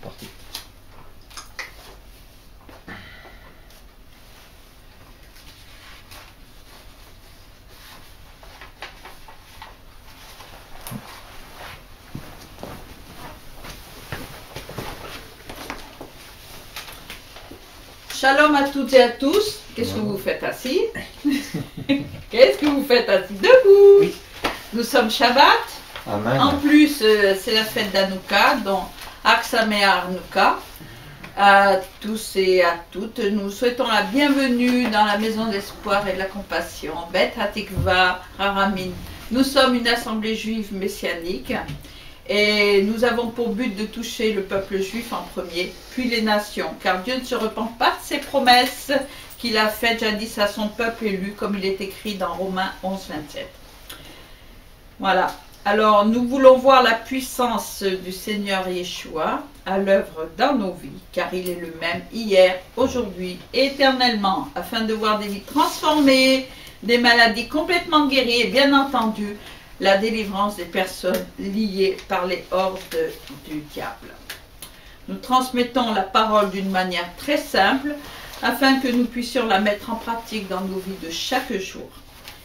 parti. Shalom à toutes et à tous. Qu'est-ce que vous faites assis? Qu'est-ce que vous faites assis debout? Oui. Nous sommes Shabbat. Amen. En plus, c'est la fête d'Hanouka, donc Aksamea Hanouka. À tous et à toutes, nous souhaitons la bienvenue dans la maison d'espoir et de la compassion, Bet Hatikva Haramin. Nous sommes une assemblée juive messianique et nous avons pour but de toucher le peuple juif en premier, puis les nations, car Dieu ne se repent pas de ses promesses qu'il a faites jadis à son peuple élu, comme il est écrit dans Romains 11, 27. Voilà. Alors, nous voulons voir la puissance du Seigneur Yeshua à l'œuvre dans nos vies, car il est le même hier, aujourd'hui et éternellement, afin de voir des vies transformées, des maladies complètement guéries et bien entendu, la délivrance des personnes liées par les hordes du diable. Nous transmettons la parole d'une manière très simple, afin que nous puissions la mettre en pratique dans nos vies de chaque jour.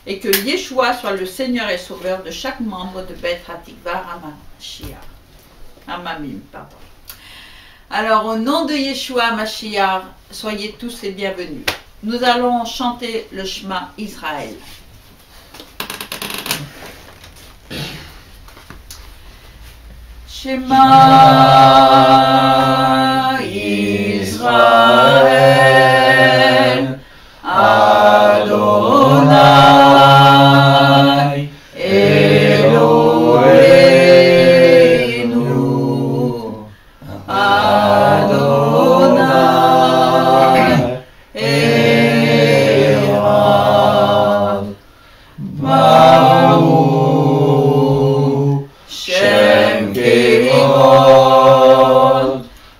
Et que Yeshua soit le Seigneur et Sauveur de chaque membre de Bet Hatikva Hamamim. Alors, au nom de Yeshua Mashiach, soyez tous les bienvenus. Nous allons chanter le Shema Israël. Shema Israël Adonai Eloheinu Adonai Echad Baruch Shem Kevod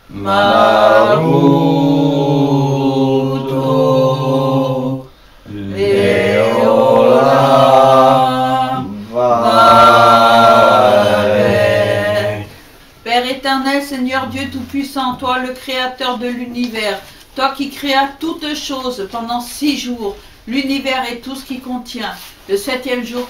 Maruto Père éternel, Seigneur Dieu Tout-Puissant, toi le Créateur de l'univers, toi qui créas toutes choses pendant 6 jours, l'univers et tout ce qui contient. Le 7e jour,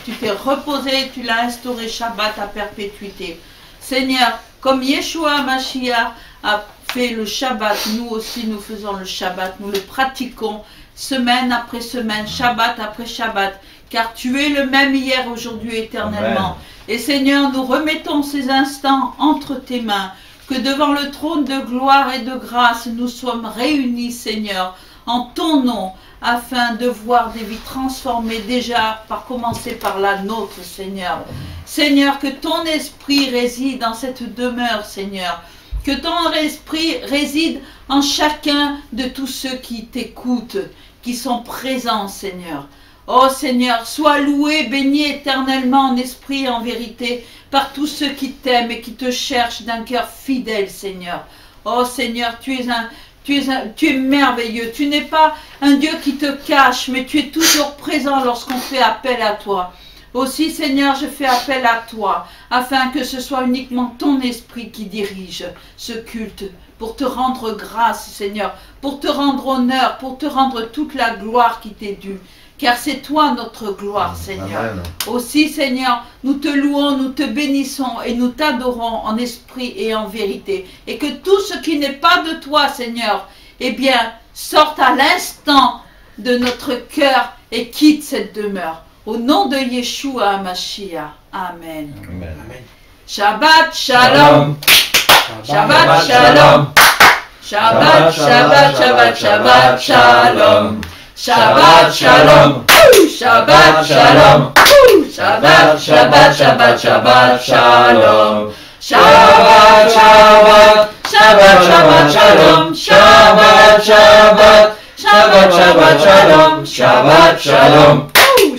tu t'es reposé, tu l'as instauré Shabbat à perpétuité. Seigneur, comme Yeshua Mashiach a fait le Shabbat, nous aussi nous faisons le Shabbat, nous le pratiquons semaine après semaine, Shabbat après Shabbat, car tu es le même hier, aujourd'hui, éternellement. Amen. Et Seigneur, nous remettons ces instants entre tes mains, que devant le trône de gloire et de grâce, nous sommes réunis, Seigneur, en ton nom, afin de voir des vies transformées déjà, par commencer par la nôtre, Seigneur. Seigneur, que ton esprit réside dans cette demeure, Seigneur. Que ton esprit réside en chacun de tous ceux qui t'écoutent, qui sont présents, Seigneur. Oh Seigneur, sois loué, béni éternellement en esprit et en vérité par tous ceux qui t'aiment et qui te cherchent d'un cœur fidèle, Seigneur. Oh Seigneur, tu es merveilleux. Tu n'es pas un Dieu qui te cache, mais tu es toujours présent lorsqu'on fait appel à toi. Aussi, Seigneur, je fais appel à toi, afin que ce soit uniquement ton esprit qui dirige ce culte, pour te rendre grâce, Seigneur, pour te rendre honneur, pour te rendre toute la gloire qui t'est due. Car c'est toi notre gloire, Seigneur. Amen. Aussi, Seigneur, nous te louons, nous te bénissons et nous t'adorons en esprit et en vérité. Et que tout ce qui n'est pas de toi, Seigneur, eh bien, sorte à l'instant de notre cœur et quitte cette demeure. Au nom de Yeshua HaMashiach. Amen. Amen. Shabbat Shalom. Shabbat Shalom. Shabbat, Shabbat, Shabbat, Shabbat Shalom. Shabbat Shalom. Shabbat Shalom. Shabbat, Shabbat, Shabbat, Shabbat Shalom. Shabbat, Shabbat. Shabbat, Shabbat Shalom. Shabbat, Shabbat. Shabbat, Shabbat Shalom. Shabbat Shalom.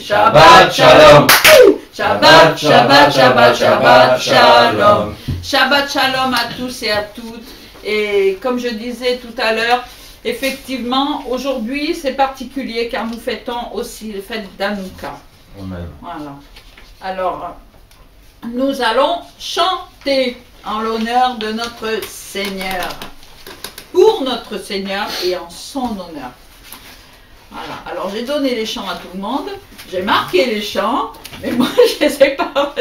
Shabbat Shalom. Shabbat, Shabbat, Shabbat, Shabbat Shalom. Shabbat Shalom à tous et à toutes. Et comme je disais tout à l'heure, effectivement, aujourd'hui c'est particulier car nous fêtons aussi le fête d'Hanouka. Voilà. Alors, nous allons chanter. en l'honneur de notre Seigneur. Pour notre Seigneur et en son honneur. Voilà. Alors j'ai donné les chants à tout le monde. J'ai marqué les chants. Mais moi je ne sais pas.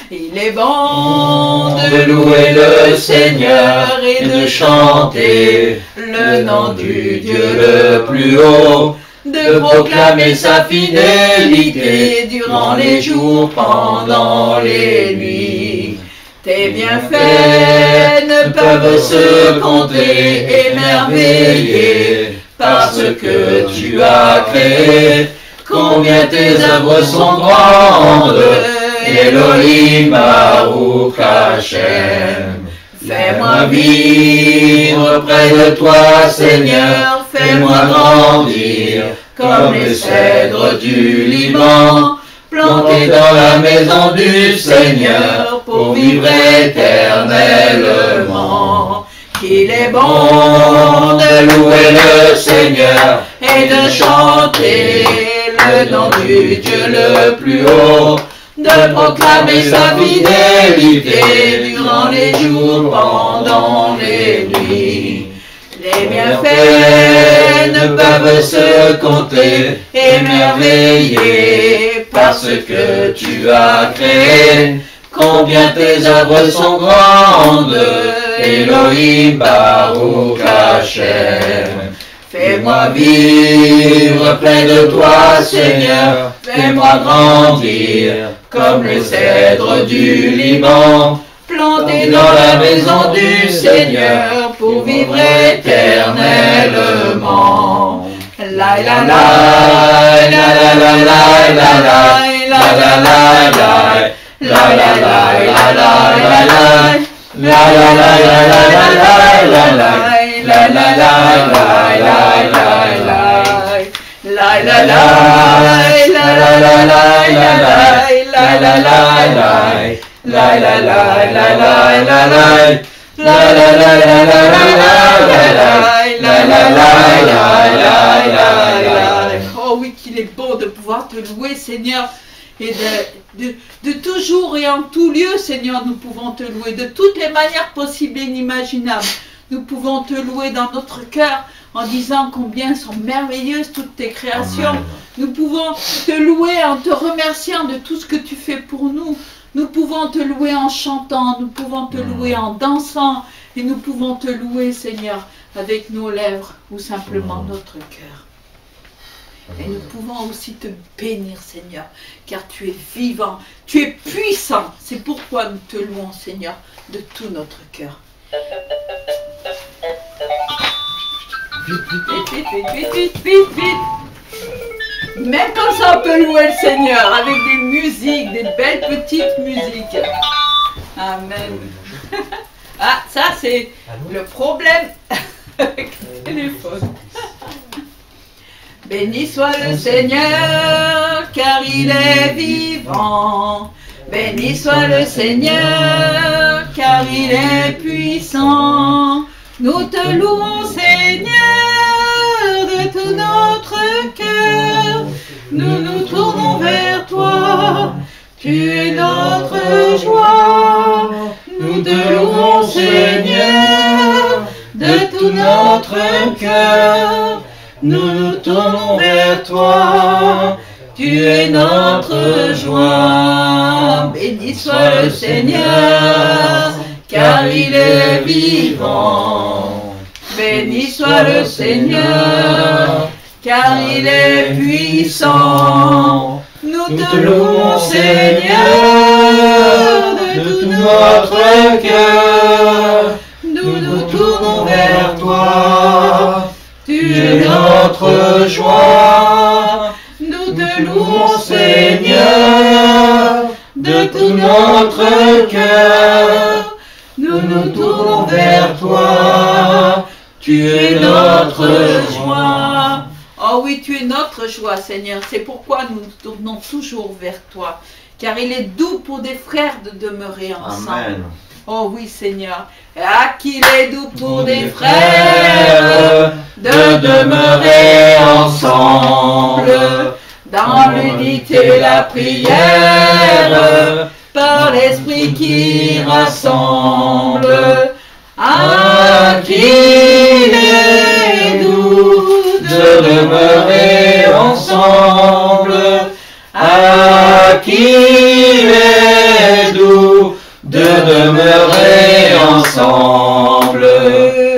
Il est bon de louer le Seigneur et de chanter le nom du Dieu le plus haut, de proclamer sa fidélité durant les jours, pendant les nuits. Tes bienfaits ne peuvent se compter, émerveillés par ce que tu as créé. Combien tes œuvres sont grandes, Elohim Baruch Hashem. Fais-moi vivre près de toi, Seigneur, fais-moi grandir comme les cèdres du Liban, plantés dans la maison du Seigneur pour vivre éternellement. Qu'il est bon de louer le Seigneur et de chanter le nom du Dieu le plus haut, de proclamer sa fidélité durant les jours, pendant les nuits. Les bienfaits ne peuvent se compter, émerveillés par ce que tu as créé. Combien tes œuvres sont grandes, Elohim Baruch Hashem. Fais-moi vivre près de toi, Seigneur, fais-moi grandir comme les cèdres du Liban, plantés dans la maison du Seigneur pour vivre éternellement. La la la la la la la la la la la la la la Oh oui, qu'il est beau de pouvoir te louer, Seigneur, et de toujours et en tout lieu, Seigneur, nous pouvons te louer de toutes les manières possibles et inimaginables. Nous pouvons te louer dans notre cœur en disant combien sont merveilleuses toutes tes créations. Amen. Nous pouvons te louer en te remerciant de tout ce que tu fais pour nous. Nous pouvons te louer en chantant, nous pouvons te louer en dansant et nous pouvons te louer, Seigneur, avec nos lèvres ou simplement notre cœur. Et nous pouvons aussi te bénir, Seigneur, car tu es vivant, tu es puissant. C'est pourquoi nous te louons, Seigneur, de tout notre cœur. Vite. Même comme ça, on peut louer le Seigneur avec des musiques, des belles petites musiques. Amen. Ah, ça c'est le problème avec le téléphone. Béni soit le Seigneur, car il est vivant. Béni soit le Seigneur, car il est puissant. Nous te louons, Seigneur, de tout notre cœur. Nous nous tournons vers toi, tu es notre joie. Nous te louons, Seigneur, de tout notre cœur. Nous nous tournons vers toi, tu es notre joie. Béni soit le Seigneur, car il est vivant. Béni soit le Seigneur, car il est puissant. Nous te louons, Seigneur, de tout notre cœur. Nous nous tournons vers toi, tu es notre joie. Nous te louons, Seigneur, de tout notre cœur. Nous nous tournons vers toi, tu es notre joie. Oh oui, tu es notre joie, Seigneur. C'est pourquoi nous nous tournons toujours vers toi. Car il est doux pour des frères de demeurer ensemble. Amen. Oh oui, Seigneur. Ah, qu'il est doux pour des frères de demeurer ensemble. Dans l'unité, la prière, par l'Esprit qui rassemble. À qui est doux de demeurer ensemble. À qui est doux de demeurer ensemble.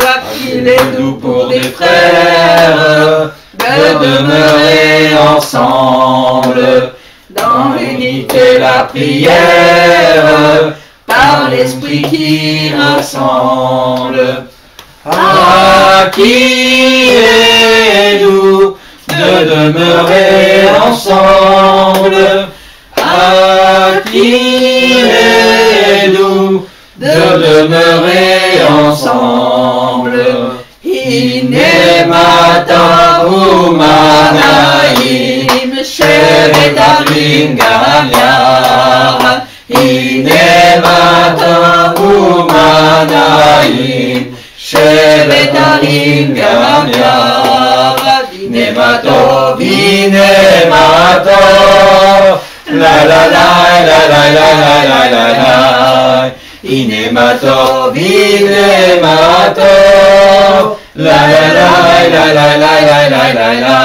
À qui il est doux pour des frères de demeurer ensemble. Dans l'unité, la prière, par l'Esprit qui rassemble. À qui est doux de demeurer ensemble. À qui est doux de demeurer ensemble. Inemata Umanaim Shevetavim Gamyar. Inemata Umanaim Shevetavim Gamyar. Inemato, Inemato, la la la la la la la la la. Inemato, Inemato, la la la la la la la la la la.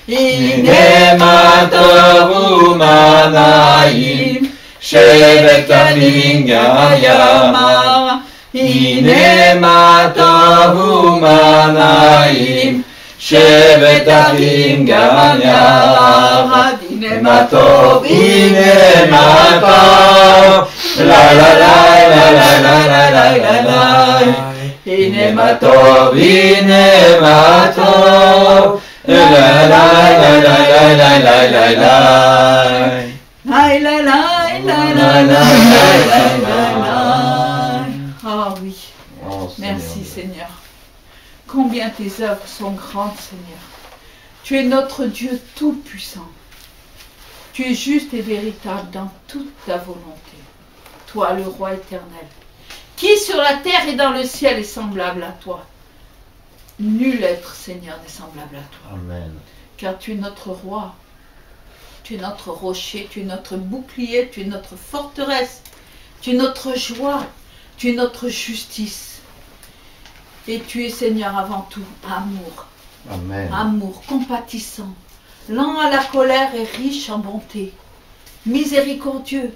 Inemato Umanaim Shevetavim Gamyar. Inemato Umanaim Shevetavim Gamyar. Inemato, Inemato, la la la la la la la la la la. Inemato, Inemato, la la la la la la la la la. La la la la la la la. Ah oui, merci Seigneur. Combien tes œuvres sont grandes, Seigneur. Tu es notre Dieu tout-puissant. Tu es juste et véritable dans toute ta volonté. Toi, le roi éternel. Qui sur la terre et dans le ciel est semblable à toi? Nul être, Seigneur, n'est semblable à toi. Amen. Car tu es notre roi. Tu es notre rocher, tu es notre bouclier, tu es notre forteresse. Tu es notre joie. Tu es notre justice. Et tu es, Seigneur, avant tout, amour. Amen. Amour, compatissant, lent à la colère et riche en bonté. Miséricordieux,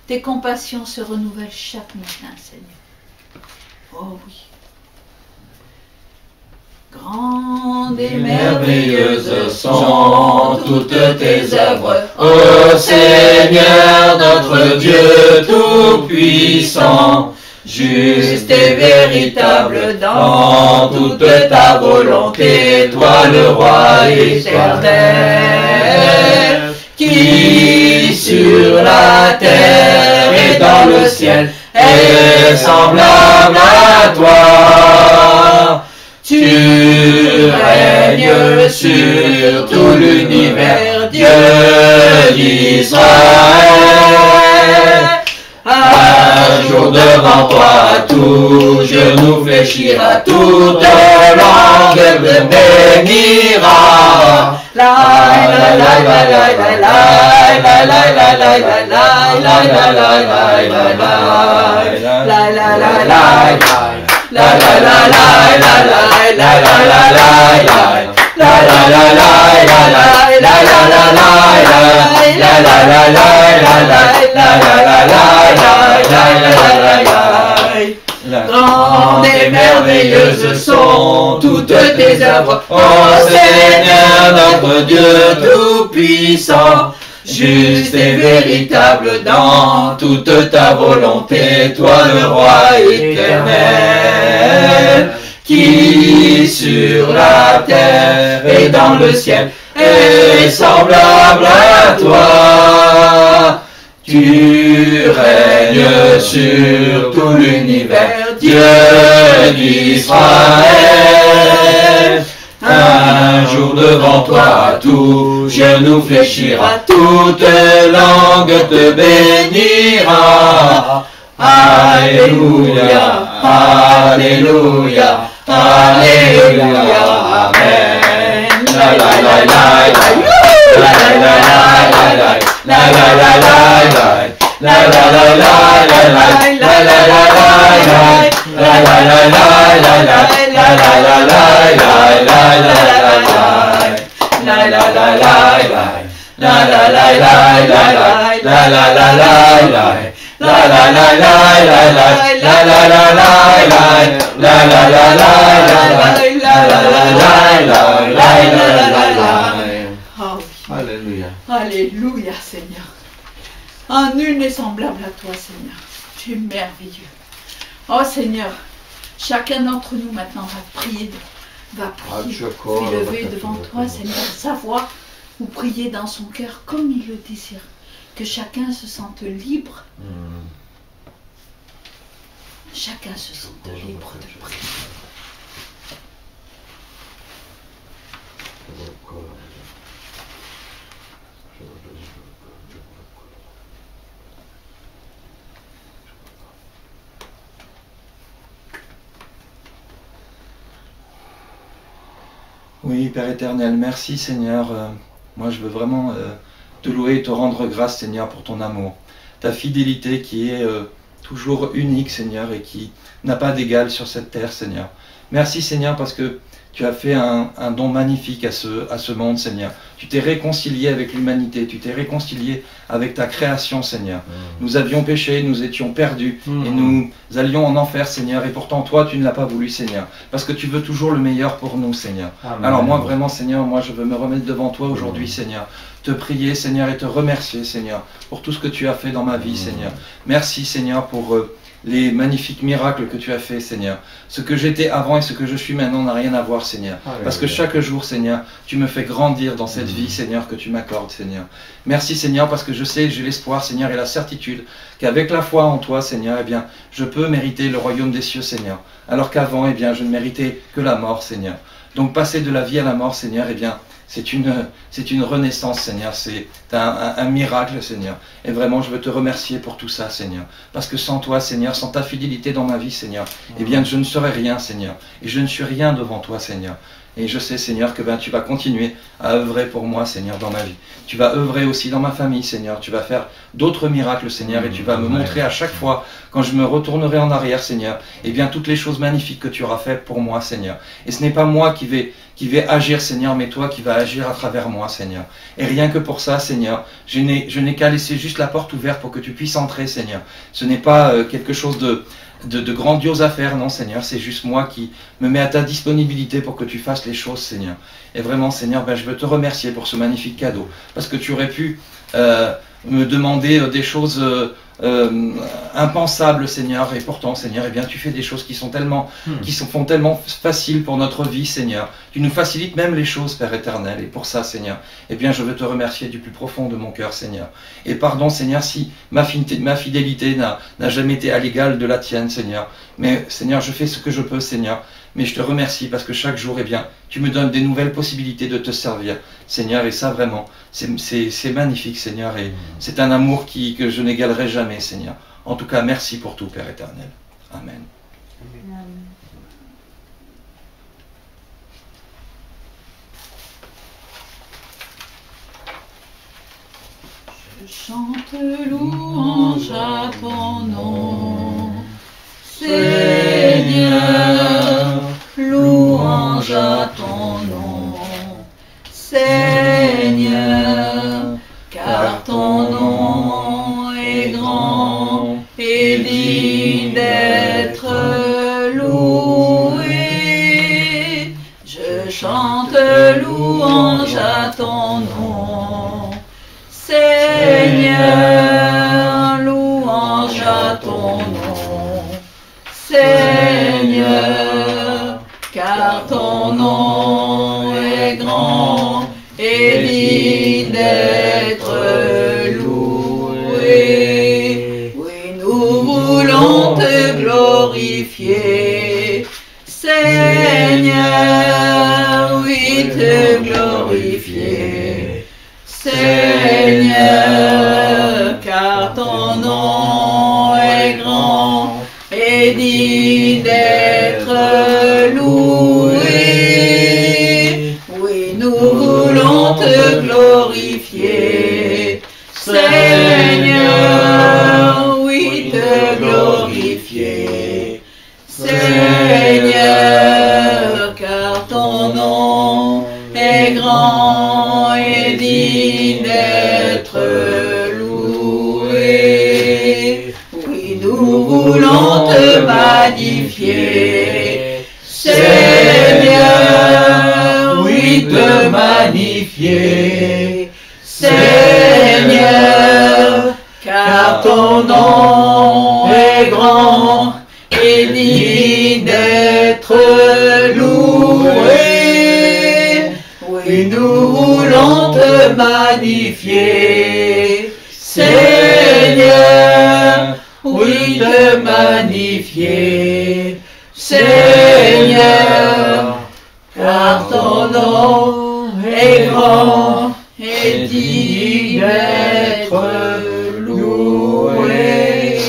tes compassions se renouvellent chaque matin, Seigneur. Oh oui. Grandes et merveilleuses sont toutes tes œuvres, ô Seigneur, notre Dieu tout-puissant. Juste et véritable dans toute ta volonté, toi le roi éternel, qui sur la terre et dans le ciel est semblable à toi. Tu règnes sur tout l'univers, Dieu d'Israël. Un jour devant toi, tout genou fléchira, toute langue te bénira. La la la la la la la la la la la la la la la la la la la la. La la la la la la la la la la la. La la la la la la la la la la la la la la. Grandes et merveilleuses sont toutes tes œuvres, ô Seigneur notre Dieu tout-puissant. Juste et véritable dans toute ta volonté, toi le roi éternel, qui sur la terre et dans le ciel est semblable à toi. Tu règnes sur tout l'univers, Dieu d'Israël. Un jour devant toi, tout genou fléchira, toute langue te bénira. Alléluia, Alléluia, Alléluia, Amen. La la la la la la la la la la la la la la la. Alléluia. Alléluia, Seigneur. Ah, nul n'est semblable à toi, Seigneur. Tu es merveilleux. Oh, Seigneur, chacun d'entre nous maintenant va prier, lever devant toi, Seigneur, sa voix ou prier dans son cœur comme il le désire. Que chacun se sente libre. Chacun se sente libre de prier. Oui, Père éternel, merci Seigneur. Moi, je veux vraiment te louer et te rendre grâce, Seigneur, pour ton amour. Ta fidélité qui est toujours unique, Seigneur, et qui n'a pas d'égal sur cette terre, Seigneur. Merci, Seigneur, parce que tu as fait un don magnifique à ce monde, Seigneur. Tu t'es réconcilié avec l'humanité, tu t'es réconcilié avec ta création, Seigneur. Nous avions péché, nous étions perdus, et nous allions en enfer, Seigneur. Et pourtant, toi, tu ne l'as pas voulu, Seigneur. Parce que tu veux toujours le meilleur pour nous, Seigneur. Amen. Alors moi, vraiment, Seigneur, moi, je veux me remettre devant toi aujourd'hui, Seigneur. Te prier, Seigneur, et te remercier, Seigneur, pour tout ce que tu as fait dans ma vie, Seigneur. Merci, Seigneur, pour les magnifiques miracles que tu as fait, Seigneur. Ce que j'étais avant et ce que je suis maintenant n'a rien à voir, Seigneur. Parce que chaque jour, Seigneur, tu me fais grandir dans cette vie, Seigneur, que tu m'accordes, Seigneur. Merci, Seigneur, parce que je sais, j'ai l'espoir, Seigneur, et la certitude qu'avec la foi en toi, Seigneur, eh bien, je peux mériter le royaume des cieux, Seigneur. Alors qu'avant, eh bien, je ne méritais que la mort, Seigneur. Donc, passer de la vie à la mort, Seigneur, eh bien, c'est une renaissance, Seigneur. C'est un miracle, Seigneur. Et vraiment, je veux te remercier pour tout ça, Seigneur. Parce que sans toi, Seigneur, sans ta fidélité dans ma vie, Seigneur, eh bien, je ne serais rien, Seigneur. Et je ne suis rien devant toi, Seigneur. Et je sais, Seigneur, que tu vas continuer à œuvrer pour moi, Seigneur, dans ma vie. Tu vas œuvrer aussi dans ma famille, Seigneur. Tu vas faire d'autres miracles, Seigneur, et tu vas me montrer à chaque fois, quand je me retournerai en arrière, Seigneur, eh bien, toutes les choses magnifiques que tu auras faites pour moi, Seigneur. Et ce n'est pas moi qui vais agir, Seigneur, mais toi qui vas agir à travers moi, Seigneur. Et rien que pour ça, Seigneur, je n'ai qu'à laisser juste la porte ouverte pour que tu puisses entrer, Seigneur. Ce n'est pas quelque chose de grandiose à faire, non, Seigneur. C'est juste moi qui me mets à ta disponibilité pour que tu fasses les choses, Seigneur. Et vraiment, Seigneur, je veux te remercier pour ce magnifique cadeau. Parce que tu aurais pu me demander des choses impensables, Seigneur, et pourtant, Seigneur, eh bien, tu fais des choses qui sont tellement faciles pour notre vie, Seigneur. Tu nous facilites même les choses, Père éternel, et pour ça, Seigneur, eh bien, je veux te remercier du plus profond de mon cœur, Seigneur. Et pardon, Seigneur, si ma fidélité n'a jamais été à l'égal de la tienne, Seigneur. Mais, Seigneur, je fais ce que je peux, Seigneur. Mais je te remercie parce que chaque jour, eh bien, tu me donnes des nouvelles possibilités de te servir, Seigneur, et ça vraiment, c'est magnifique, Seigneur, et c'est un amour que je n'égalerai jamais, Seigneur. En tout cas, merci pour tout, Père éternel. Amen. Je chante louange à ton nom, Seigneur, louange à ton nom, Seigneur, car ton nom est grand et digne d'être loué. Je chante louange à ton nom, Seigneur, louange à ton nom, Seigneur, car ton nom est grand et digne d'être loué. Oui, nous voulons te glorifier, Seigneur, oui, te glorifier, Seigneur, car ton nom est grand et digne d'être loué. Oui, nous voulons te glorifier, Seigneur, ton nom est grand et digne d'être loué. Oui, nous voulons te magnifier, Seigneur. Oui, te magnifier, Seigneur, car ton nom est grand et digne d'être loué.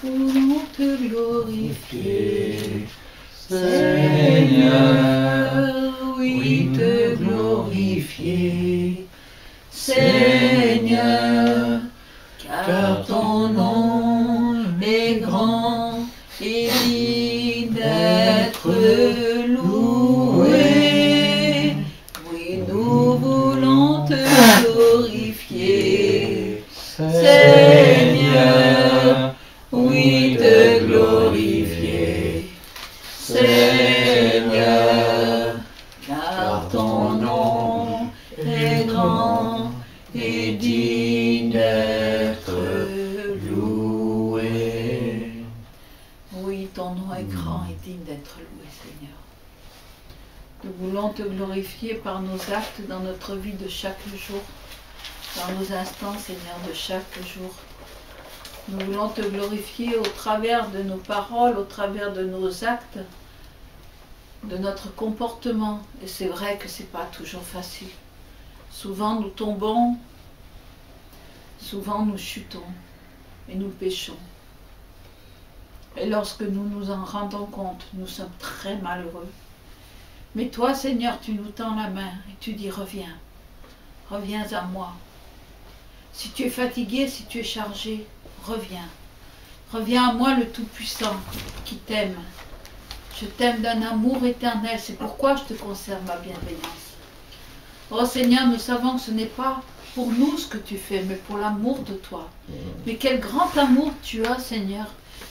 Nous voulons te glorifier, Seigneur, oui, te glorifier, Seigneur, car ton nom est grand et digne d'être loué. Oui, nous voulons te glorifier, Seigneur, oui, te glorifier, Seigneur, car ton nom est grand et digne d'être loué. Oui, ton nom est grand et digne d'être loué, Seigneur. Nous voulons te glorifier par nos actes dans notre vie de chaque jour, dans nos instants, Seigneur, de chaque jour. Nous voulons te glorifier au travers de nos paroles, au travers de nos actes, de notre comportement. Et c'est vrai que c'est pas toujours facile. Souvent nous tombons, souvent nous chutons et nous péchons. Et lorsque nous nous en rendons compte, nous sommes très malheureux. Mais toi, Seigneur, tu nous tends la main et tu dis reviens, reviens à moi. Si tu es fatigué, si tu es chargé, reviens. Reviens à moi le Tout-Puissant qui t'aime. Je t'aime d'un amour éternel, c'est pourquoi je te conserve ma bienveillance. Oh Seigneur, nous savons que ce n'est pas pour nous ce que tu fais, mais pour l'amour de toi. Mais quel grand amour tu as, Seigneur.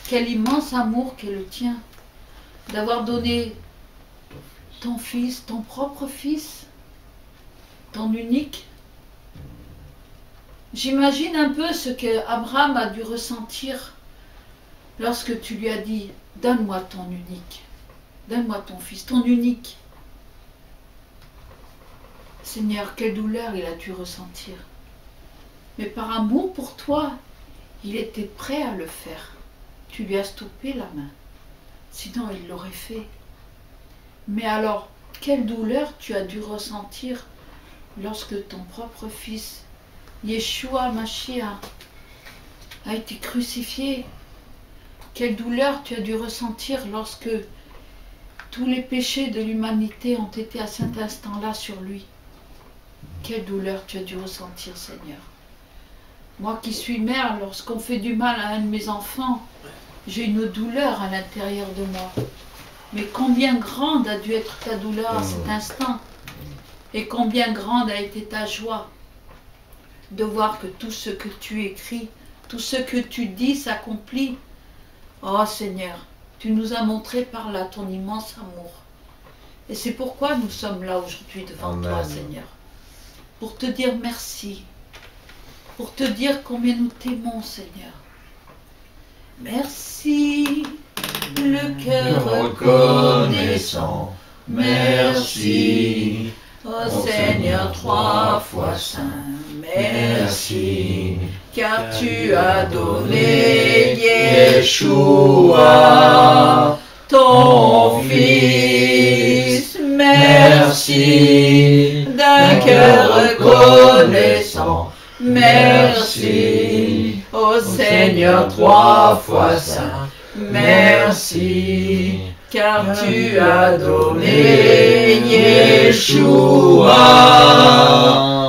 Quel immense amour qu'est le tien. D'avoir donné ton fils, ton propre fils, ton unique. J'imagine un peu ce que Abraham a dû ressentir lorsque tu lui as dit « Donne-moi ton unique, donne-moi ton fils, ton unique ». Seigneur, quelle douleur il a dû ressentir. Mais par amour pour toi, il était prêt à le faire. Tu lui as stoppé la main, sinon il l'aurait fait. Mais alors, quelle douleur tu as dû ressentir lorsque ton propre fils, Yeshua Mashiach, a été crucifié. Quelle douleur tu as dû ressentir lorsque tous les péchés de l'humanité ont été à cet instant-là sur lui. Quelle douleur tu as dû ressentir, Seigneur. Moi qui suis mère, lorsqu'on fait du mal à un de mes enfants, j'ai une douleur à l'intérieur de moi. Mais combien grande a dû être ta douleur à cet instant, et combien grande a été ta joie de voir que tout ce que tu écris, tout ce que tu dis s'accomplit. Oh Seigneur, tu nous as montré par là ton immense amour. Et c'est pourquoi nous sommes là aujourd'hui devant toi, Seigneur. Pour te dire merci. Pour te dire combien nous t'aimons, Seigneur. Merci, le cœur reconnaissant. Merci, ô Seigneur, 3 fois saint. Merci, car tu as donné Yeshua, ton Fils. Merci, d'un cœur reconnaissant. Merci, ô Seigneur, 3 fois saint. Merci, car tu as donné Yeshua,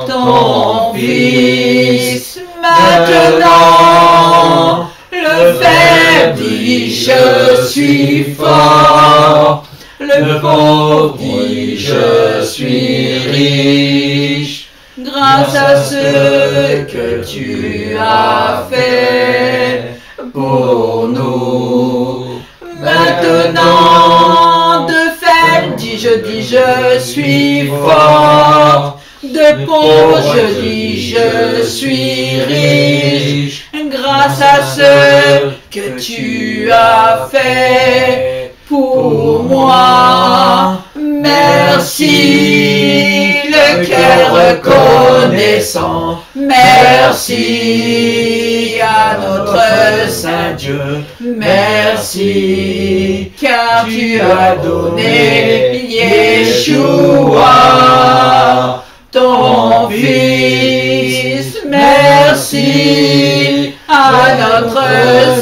ton Fils. Maintenant, le faible dit je suis fort, le pauvre dit je suis riche, grâce à ce que tu as fait pour nous. Maintenant, je dis je suis fort. De pauvre, je dis je suis riche. Grâce à ce que tu as fait pour moi. Merci, le cœur reconnaissant. Merci à notre Saint Dieu. Merci, car tu as donné Yeshua, ton Fils. Merci à notre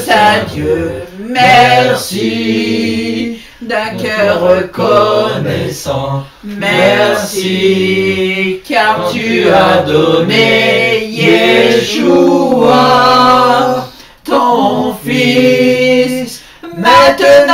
Saint Dieu. Merci d'un cœur reconnaissant. Merci, car tu as donné Yeshua, ton Fils. Maintenant,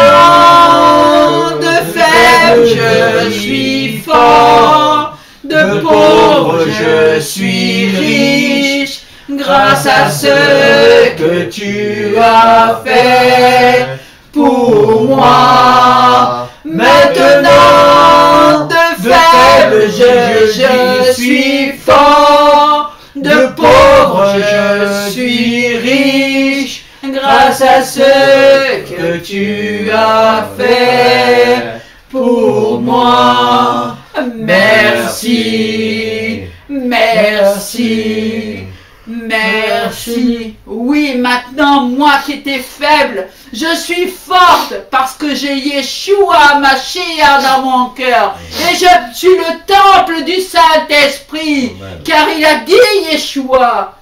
de faible je suis fort, de pauvre je suis riche, grâce à ce que tu as fait pour moi. Maintenant, de faible je suis fort, de pauvre je suis riche, grâce à ce que tu as fait pour moi. Merci, merci, merci. Oui, maintenant, moi qui étais faible, je suis forte parce que j'ai Yeshua Mashiach dans mon cœur. Et je suis le temple du Saint-Esprit, car il a dit Yeshua.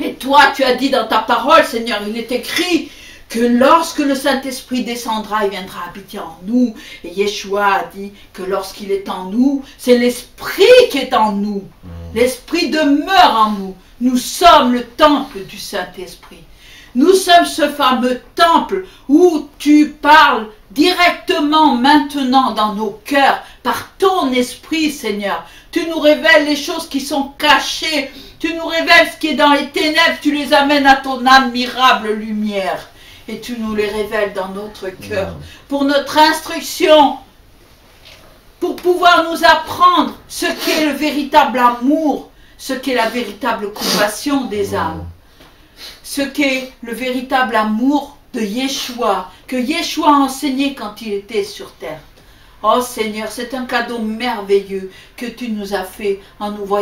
Et toi, tu as dit dans ta parole, Seigneur, il est écrit que lorsque le Saint-Esprit descendra, il viendra habiter en nous. Et Yeshua a dit que lorsqu'il est en nous, c'est l'Esprit qui est en nous. L'Esprit demeure en nous. Nous sommes le temple du Saint-Esprit. Nous sommes ce fameux temple où tu parles directement maintenant dans nos cœurs par ton Esprit, Seigneur. Tu nous révèles les choses qui sont cachées. Tu nous révèles ce qui est dans les ténèbres. Tu les amènes à ton admirable lumière. Et tu nous les révèles dans notre cœur. Pour notre instruction. Pour pouvoir nous apprendre ce qu'est le véritable amour. Ce qu'est la véritable compassion des âmes. Ce qu'est le véritable amour de Yeshua. Que Yeshua a enseigné quand il était sur terre. Oh Seigneur, c'est un cadeau merveilleux que tu nous as fait en nous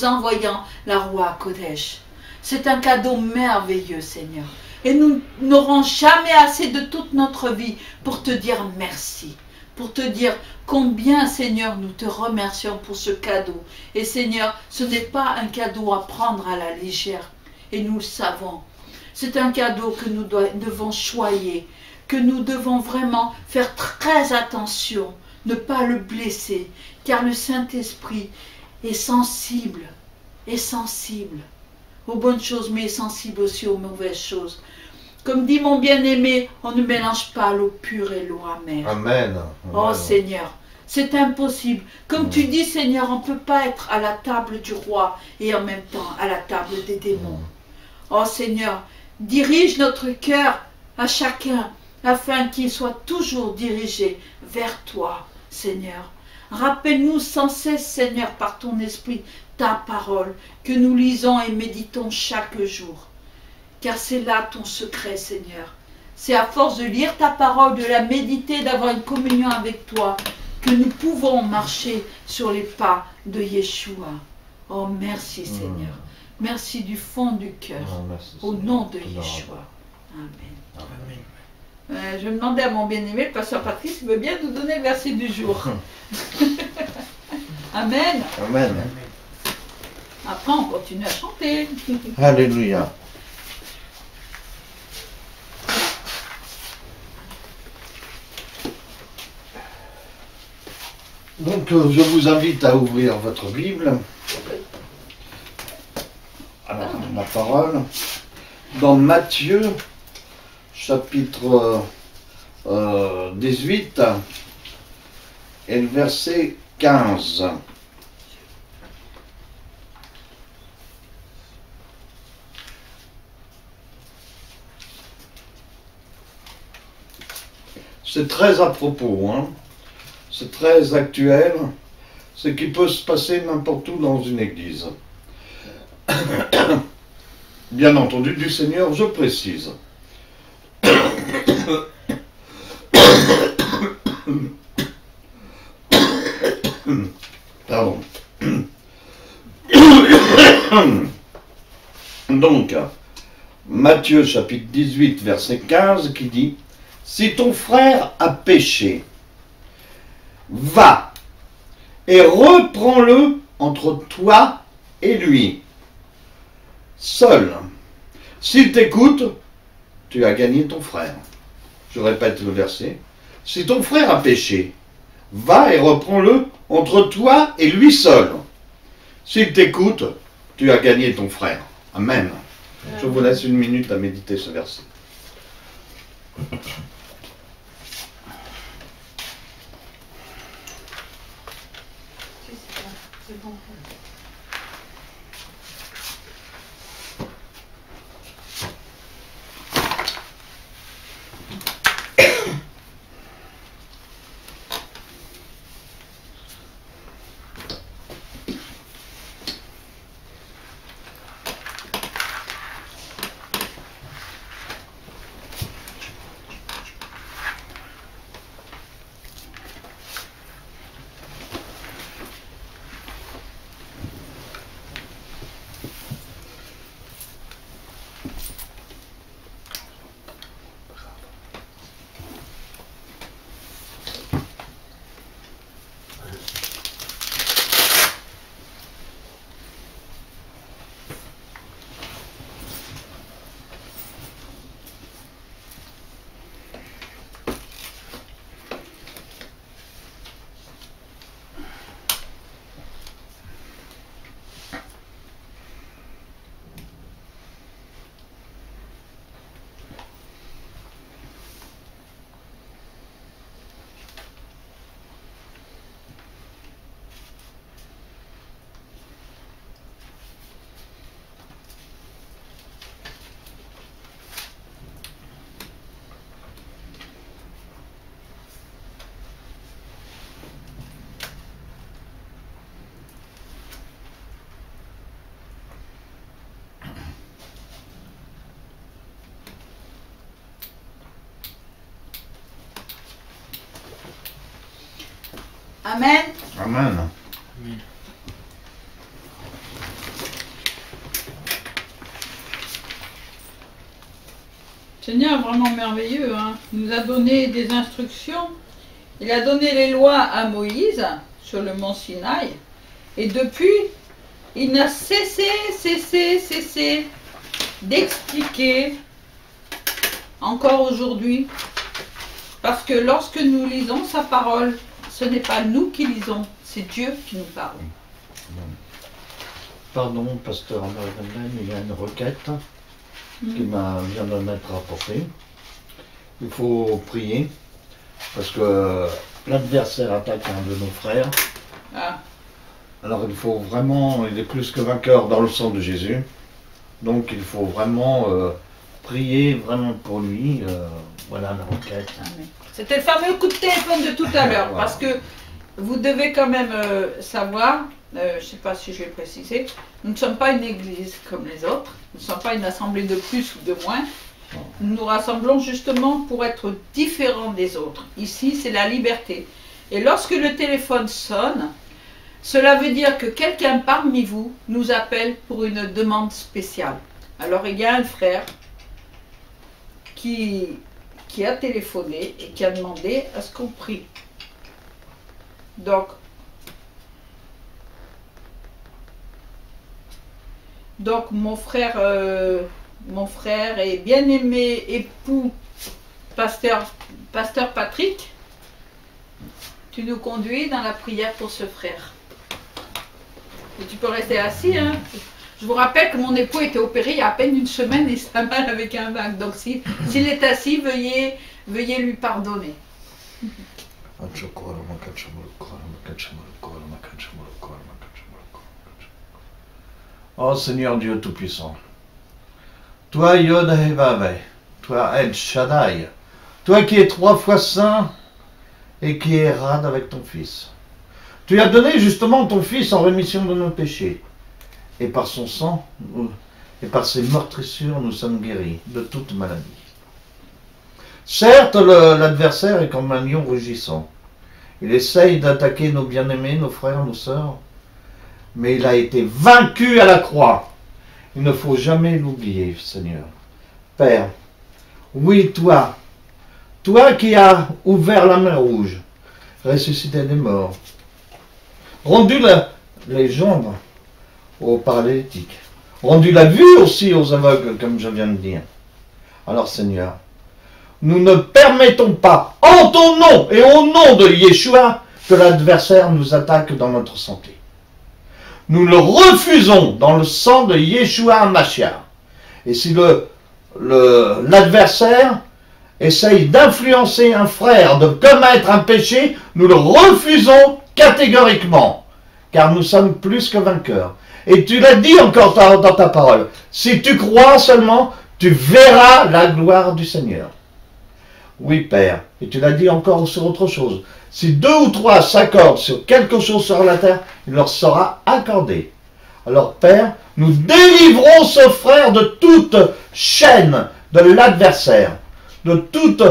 envoyant la Roi Kodesh. C'est un cadeau merveilleux, Seigneur. Et nous n'aurons jamais assez de toute notre vie pour te dire merci. Pour te dire combien, Seigneur, nous te remercions pour ce cadeau. Et Seigneur, ce n'est pas un cadeau à prendre à la légère. Et nous le savons. C'est un cadeau que nous devons choyer. Que nous devons vraiment faire très attention, ne pas le blesser, car le Saint-Esprit est sensible aux bonnes choses, mais est sensible aussi aux mauvaises choses. Comme dit mon bien-aimé, on ne mélange pas l'eau pure et l'eau amère. Amen. Oh Seigneur, c'est impossible. Comme tu dis, Seigneur, on ne peut pas être à la table du roi et en même temps à la table des démons. Oh Seigneur, dirige notre cœur à chacun, afin qu'il soit toujours dirigé vers toi, Seigneur. Rappelle-nous sans cesse, Seigneur, par ton esprit, ta parole, que nous lisons et méditons chaque jour. Car c'est là ton secret, Seigneur. C'est à force de lire ta parole, de la méditer, d'avoir une communion avec toi, que nous pouvons marcher sur les pas de Yeshua. Oh, merci, Seigneur. Merci du fond du cœur. Au nom de Yeshua. Amen. Amen. Je demandais à mon bien-aimé, le pasteur Patrice, il veut bien nous donner le verset du jour. Amen. Amen. Après, on continue à chanter. Alléluia. Donc, je vous invite à ouvrir votre Bible. Alors, la parole. Dans Matthieu, chapitre 18 et le verset 15. C'est très à propos, hein. c'est très actuel, c'est qu'il peut se passer n'importe où dans une église. Bien entendu, du Seigneur, je précise. Pardon. Donc, Matthieu chapitre 18, verset 15, qui dit « Si ton frère a péché, va et reprends-le entre toi et lui, seul. S'il t'écoute, tu as gagné ton frère. » Je répète le verset. « Si ton frère a péché, va et reprends-le entre toi et lui seul. S'il t'écoute, tu as gagné ton frère. » Amen. Je vous laisse une minute à méditer ce verset. C'est bon. Amen. Amen. Seigneur est vraiment merveilleux, hein. Il nous a donné des instructions. Il a donné les lois à Moïse sur le mont Sinaï. Et depuis, il n'a cessé d'expliquer encore aujourd'hui. Parce que lorsque nous lisons sa parole, ce n'est pas nous qui lisons, c'est Dieu qui nous parle. Pardon, pasteur Marie-Madeleine, il y a une requête qui vient de m'être rapportée. Il faut prier parce que l'adversaire attaque un de nos frères. Ah. Alors il faut vraiment, il est plus que vainqueur dans le sang de Jésus. Donc il faut vraiment prier vraiment pour lui. Voilà la requête. Amen. C'était le fameux coup de téléphone de tout à l'heure, Voilà. parce que vous devez quand même savoir, je ne sais pas si je vais préciser, nous ne sommes pas une église comme les autres, nous ne sommes pas une assemblée de plus ou de moins, nous nous rassemblons justement pour être différents des autres. Ici, c'est la liberté. Et lorsque le téléphone sonne, cela veut dire que quelqu'un parmi vous nous appelle pour une demande spéciale. Alors il y a un frère qui a téléphoné et qui a demandé à ce qu'on prie. Donc mon frère et bien-aimé époux, pasteur Patrick, tu nous conduis dans la prière pour ce frère. Et tu peux rester assis, hein. Je vous rappelle que mon époux était opéré il y a à peine une semaine et ça mal avec un bac. Donc s'il est assis, veuillez lui pardonner. Oh Seigneur Dieu Tout-Puissant, toi Yod-Heh-Vav-Heh, toi El Shaddai, toi qui es 3 fois saint et qui est rade avec ton Fils. Tu as donné justement ton Fils en rémission de nos péchés. Et par son sang, et par ses meurtrissures, nous sommes guéris de toute maladie. Certes, l'adversaire est comme un lion rugissant. Il essaye d'attaquer nos bien-aimés, nos frères, nos sœurs, mais il a été vaincu à la croix. Il ne faut jamais l'oublier, Seigneur. Père, oui, toi qui as ouvert la mer rouge, ressuscité des morts, rendu les jambes aux paralytiques, rendu la vue aussi aux aveugles, comme je viens de dire. Alors, Seigneur, nous ne permettons pas, en ton nom et au nom de Yeshua, que l'adversaire nous attaque dans notre santé. Nous le refusons dans le sang de Yeshua HaMashiach. Et si l'adversaire essaye d'influencer un frère, de commettre un péché, nous le refusons catégoriquement, car nous sommes plus que vainqueurs. Et tu l'as dit encore dans ta parole, si tu crois seulement, tu verras la gloire du Seigneur. Oui, Père, et tu l'as dit encore sur autre chose. Si 2 ou 3 s'accordent sur quelque chose sur la terre, il leur sera accordé. Alors, Père, nous délivrons ce frère de toute chaîne de l'adversaire, de toute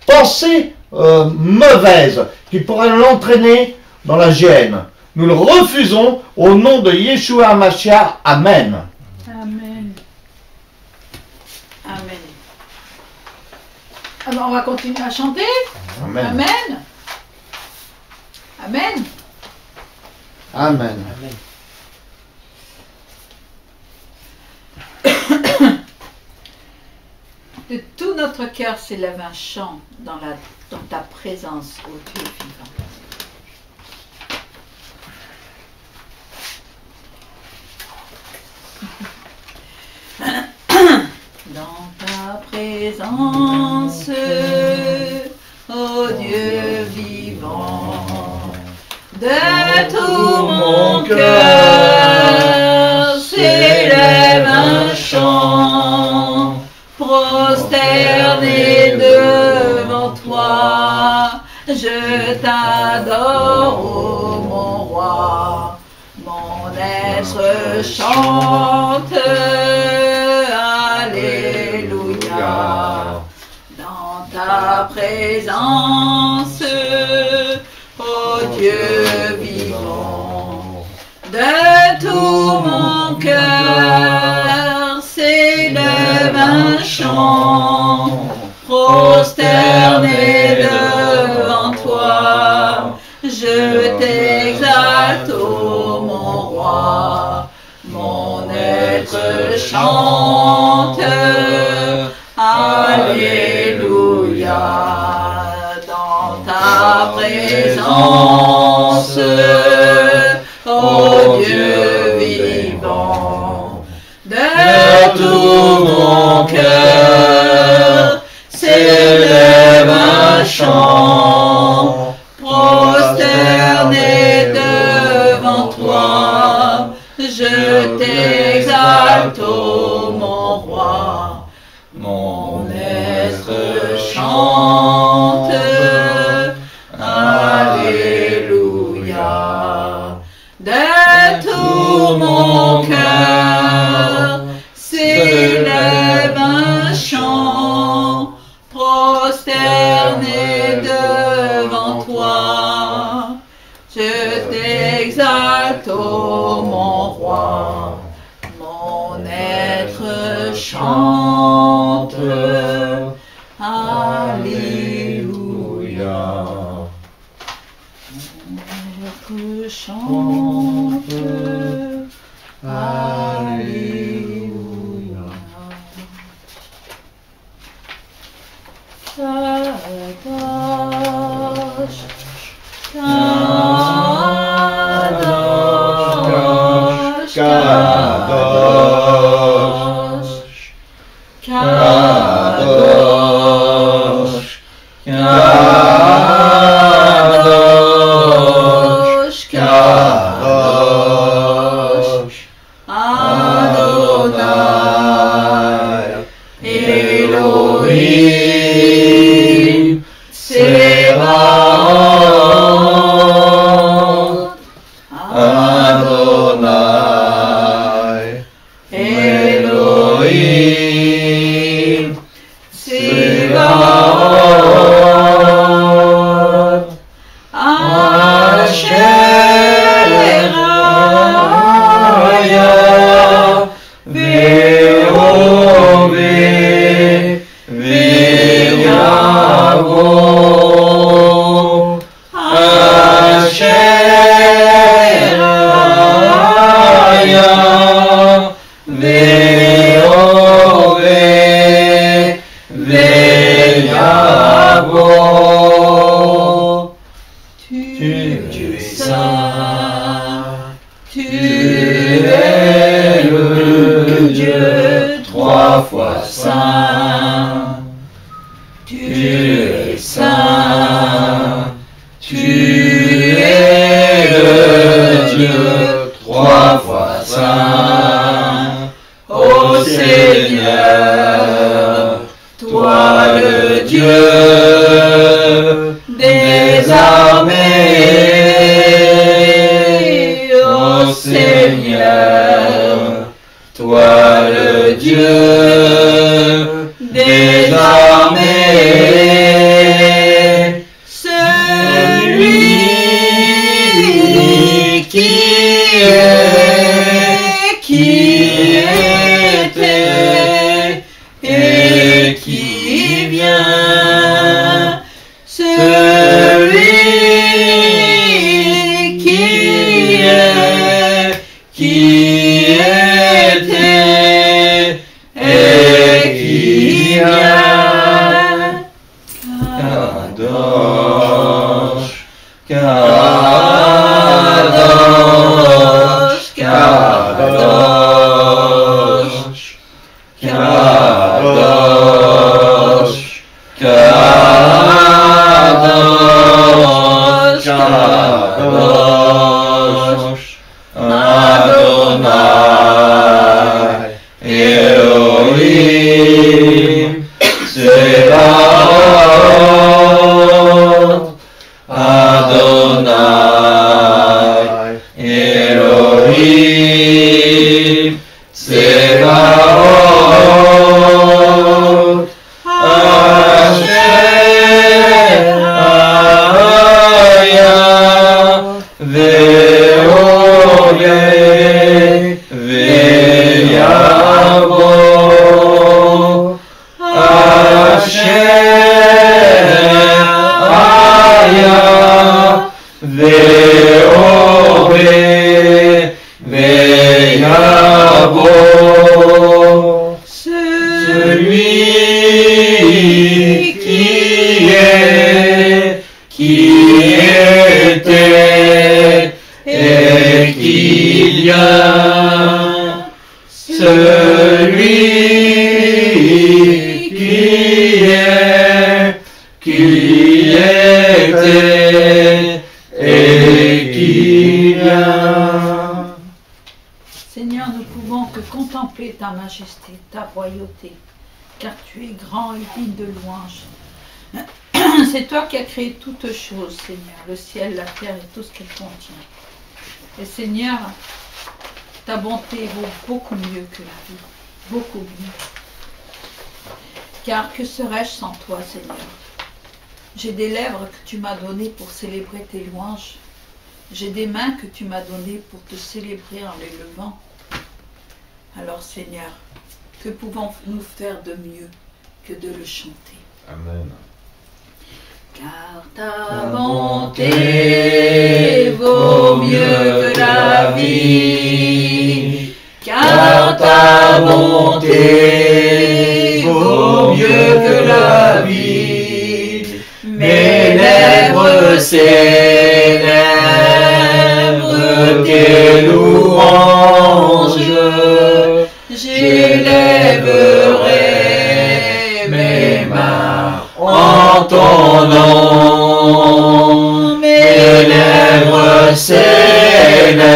pensée mauvaise qui pourrait l'entraîner dans la géhenne. Nous le refusons au nom de Yeshua HaMashiach. Amen. Amen. Amen. Alors, on va continuer à chanter. Amen. Amen. Amen. Amen. De tout notre cœur s'élève un chant dans ta présence, ô Dieu vivant. Dans ta présence, ô Dieu vivant, de tout mon cœur s'élève un chant, prosterné devant toi, je t'adore, ô mon roi, mon être chante. Alléluia. Dans ta présence, ô Dieu vivant, de tout mon cœur s'élève un chant, prosterné devant toi, je t'exalte, ô mon roi, mon être chante. Alléluia. Dans ta présence, ô Dieu vivant, de tout mon cœur s'élève un chant, prosterné devant toi, je t'exalte, ô mon roi, mon être chante. Alléluia. De tout mon cœur s'élève un chant, prosterné devant toi, je t'exalte, ô mon roi, mon être chante. Alléluia. Mon être chante. Alléluia. Kadosh, Kadosh, Kadosh, Kadosh, Kadosh, Kadosh, Adonai, Elohim, Tsebaot. Asheraya, Ve'ove, Ve'yavo, Asheraya, Ve'ove, Ve'yavo. Tu es saint, tu es le Dieu trois fois saint. Tu es saint, tu es le Dieu trois fois saint. Ô Seigneur, toi le Dieu des armées, ô Seigneur, toi le Dieu des armées, celui qui était et qui vient, celui qui est, qui était et qui vient. Kadosh, Kadosh, Kadosh, Kadosh, Kadosh, Kadosh, Adonai, Elohim, Sebaot, Adonai, Elohim, Sebaot, Asheraya, Ve'ove, Ve'yavo, Asheraya, Ve'ove, Ve'yavo, celui qui est, qui était et qui vient, celui qui est, qui était et qui vient. Seigneur, nous pouvons que contempler ta majesté, ta royauté, car tu es grand et digne de louange. C'est toi qui as créé toutes choses, Seigneur, le ciel, la terre et tout ce qu'elle contient. Et Seigneur, ta bonté vaut beaucoup mieux que la vie, beaucoup mieux. Car que serais-je sans toi, Seigneur? J'ai des lèvres que tu m'as données pour célébrer tes louanges. J'ai des mains que tu m'as données pour te célébrer en les levant. Alors, Seigneur, que pouvons-nous faire de mieux que de le chanter? Amen. Car ta bonté vaut mieux que la vie. Car ta bonté vaut mieux que la vie. Mes lèvres célèbrent tes louanges. J'élèverai mes mains en ton nom. Mes lèvres célèbrent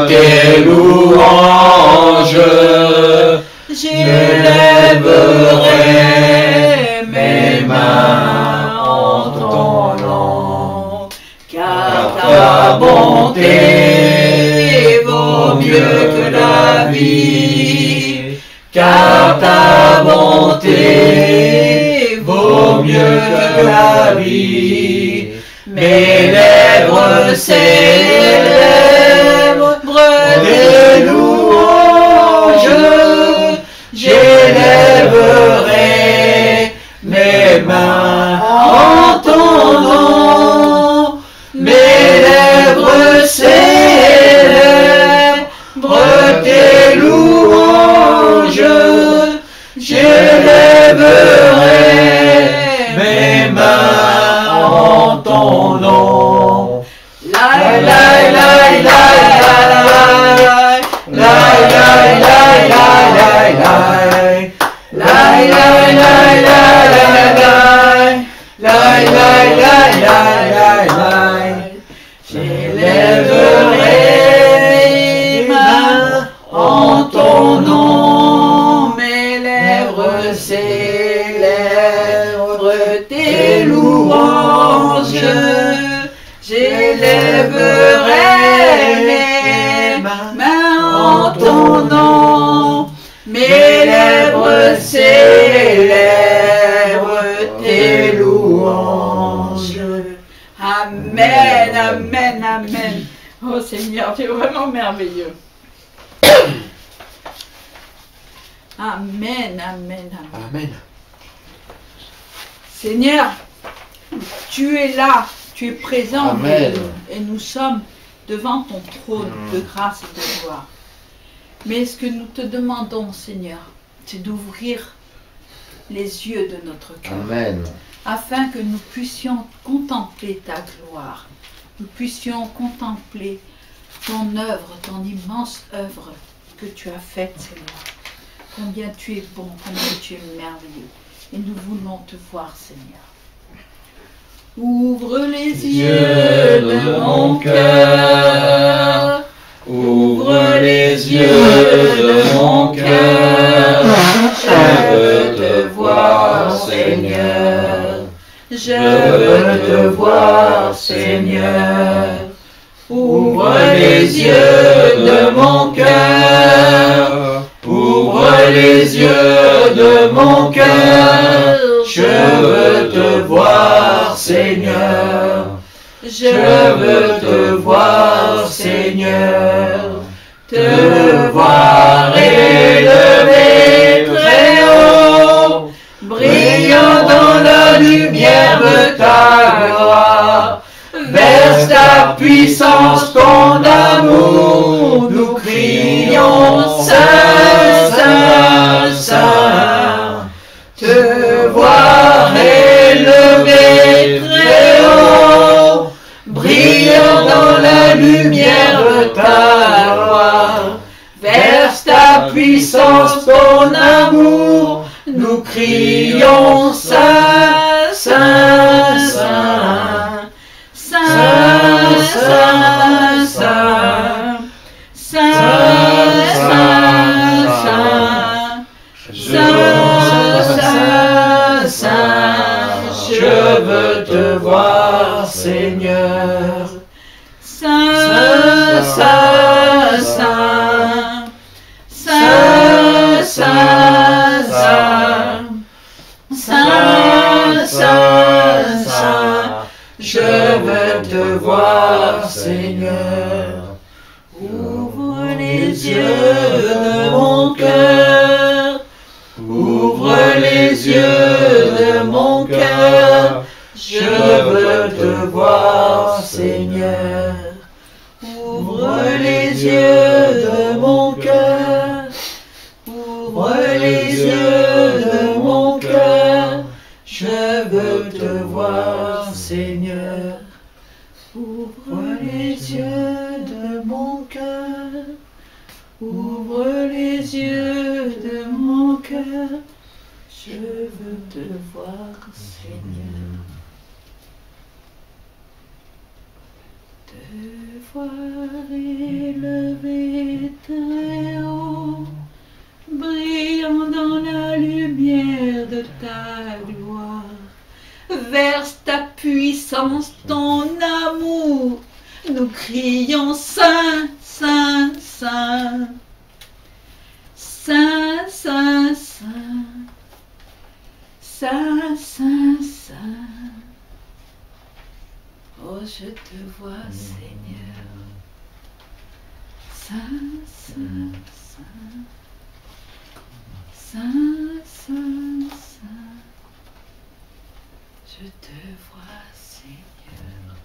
tes louanges. J'élèverai mes mains en ton nom. Car ta bonté vaut mieux que la vie. Car ta bonté vaut mieux que la vie. Mes lèvres célèbrent des louanges. J'élèverai mes mains en ton nom. Mes lèvres célèbrent tes louanges. J'élèverai mes mains en ton nom. La la la la la la j'élèverai mes mains en ton nom. Mes lèvres célèbrent tes louanges. J'élèverai mes mains en ton nom. Mes lèvres célèbrent tes louanges. Amen, amen, amen. Oh Seigneur, tu es vraiment merveilleux. Amen, amen, amen. Amen. Seigneur, tu es là, tu es présent. Amen. Et nous sommes devant ton trône de grâce et de gloire. Mais ce que nous te demandons, Seigneur, c'est d'ouvrir les yeux de notre cœur. Amen. Afin que nous puissions contempler ta gloire. Nous puissions contempler ton œuvre, ton immense œuvre que tu as faite, Seigneur. Combien tu es bon, combien tu es merveilleux. Et nous voulons te voir, Seigneur. Ouvre les yeux de mon cœur. Ouvre les yeux de mon cœur. Je veux te voir, Seigneur. Je veux te voir, Seigneur. Ouvre les yeux de mon cœur. Ouvre les yeux de mon cœur. Je veux te voir, Seigneur. Je veux te voir, Seigneur. Te voir élevé très haut, brillant dans la lumière de ta gloire. Verse ta puissance, ton amour, nous crions Saint, Saint, Saint. Te voir élevé très haut, brillant dans la lumière de ta gloire. Verse ta puissance, ton amour, nous crions Saint, Saint, Saint. Saint, Saint, Saint. Saint, Saint, Saint. Saint, Saint, Saint. Je veux te voir, Seigneur. Saint, Saint, Saint. Saint, Saint, Saint. Saint, Saint, Saint. Je veux te voir, Seigneur. Ouvre les yeux de mon cœur. Ouvre les yeux de mon cœur. Je veux te voir, Seigneur. Ouvre les yeux de mon cœur. Ouvre les yeux de mon cœur. Je veux te voir, Seigneur. Ouvre les yeux de mon cœur. Ouvre les yeux de mon cœur. Je veux te voir, Seigneur. Te voir élevé très haut, brillant dans la lumière de ta gloire. Verse ta puissance, ton amour, nous crions Saint, Saint, Saint. Saint, Saint, Saint. Saint, Saint, Saint. je te vois, Seigneur. Saint, Saint, Saint. Saint, Saint, Saint. Je te vois, Seigneur.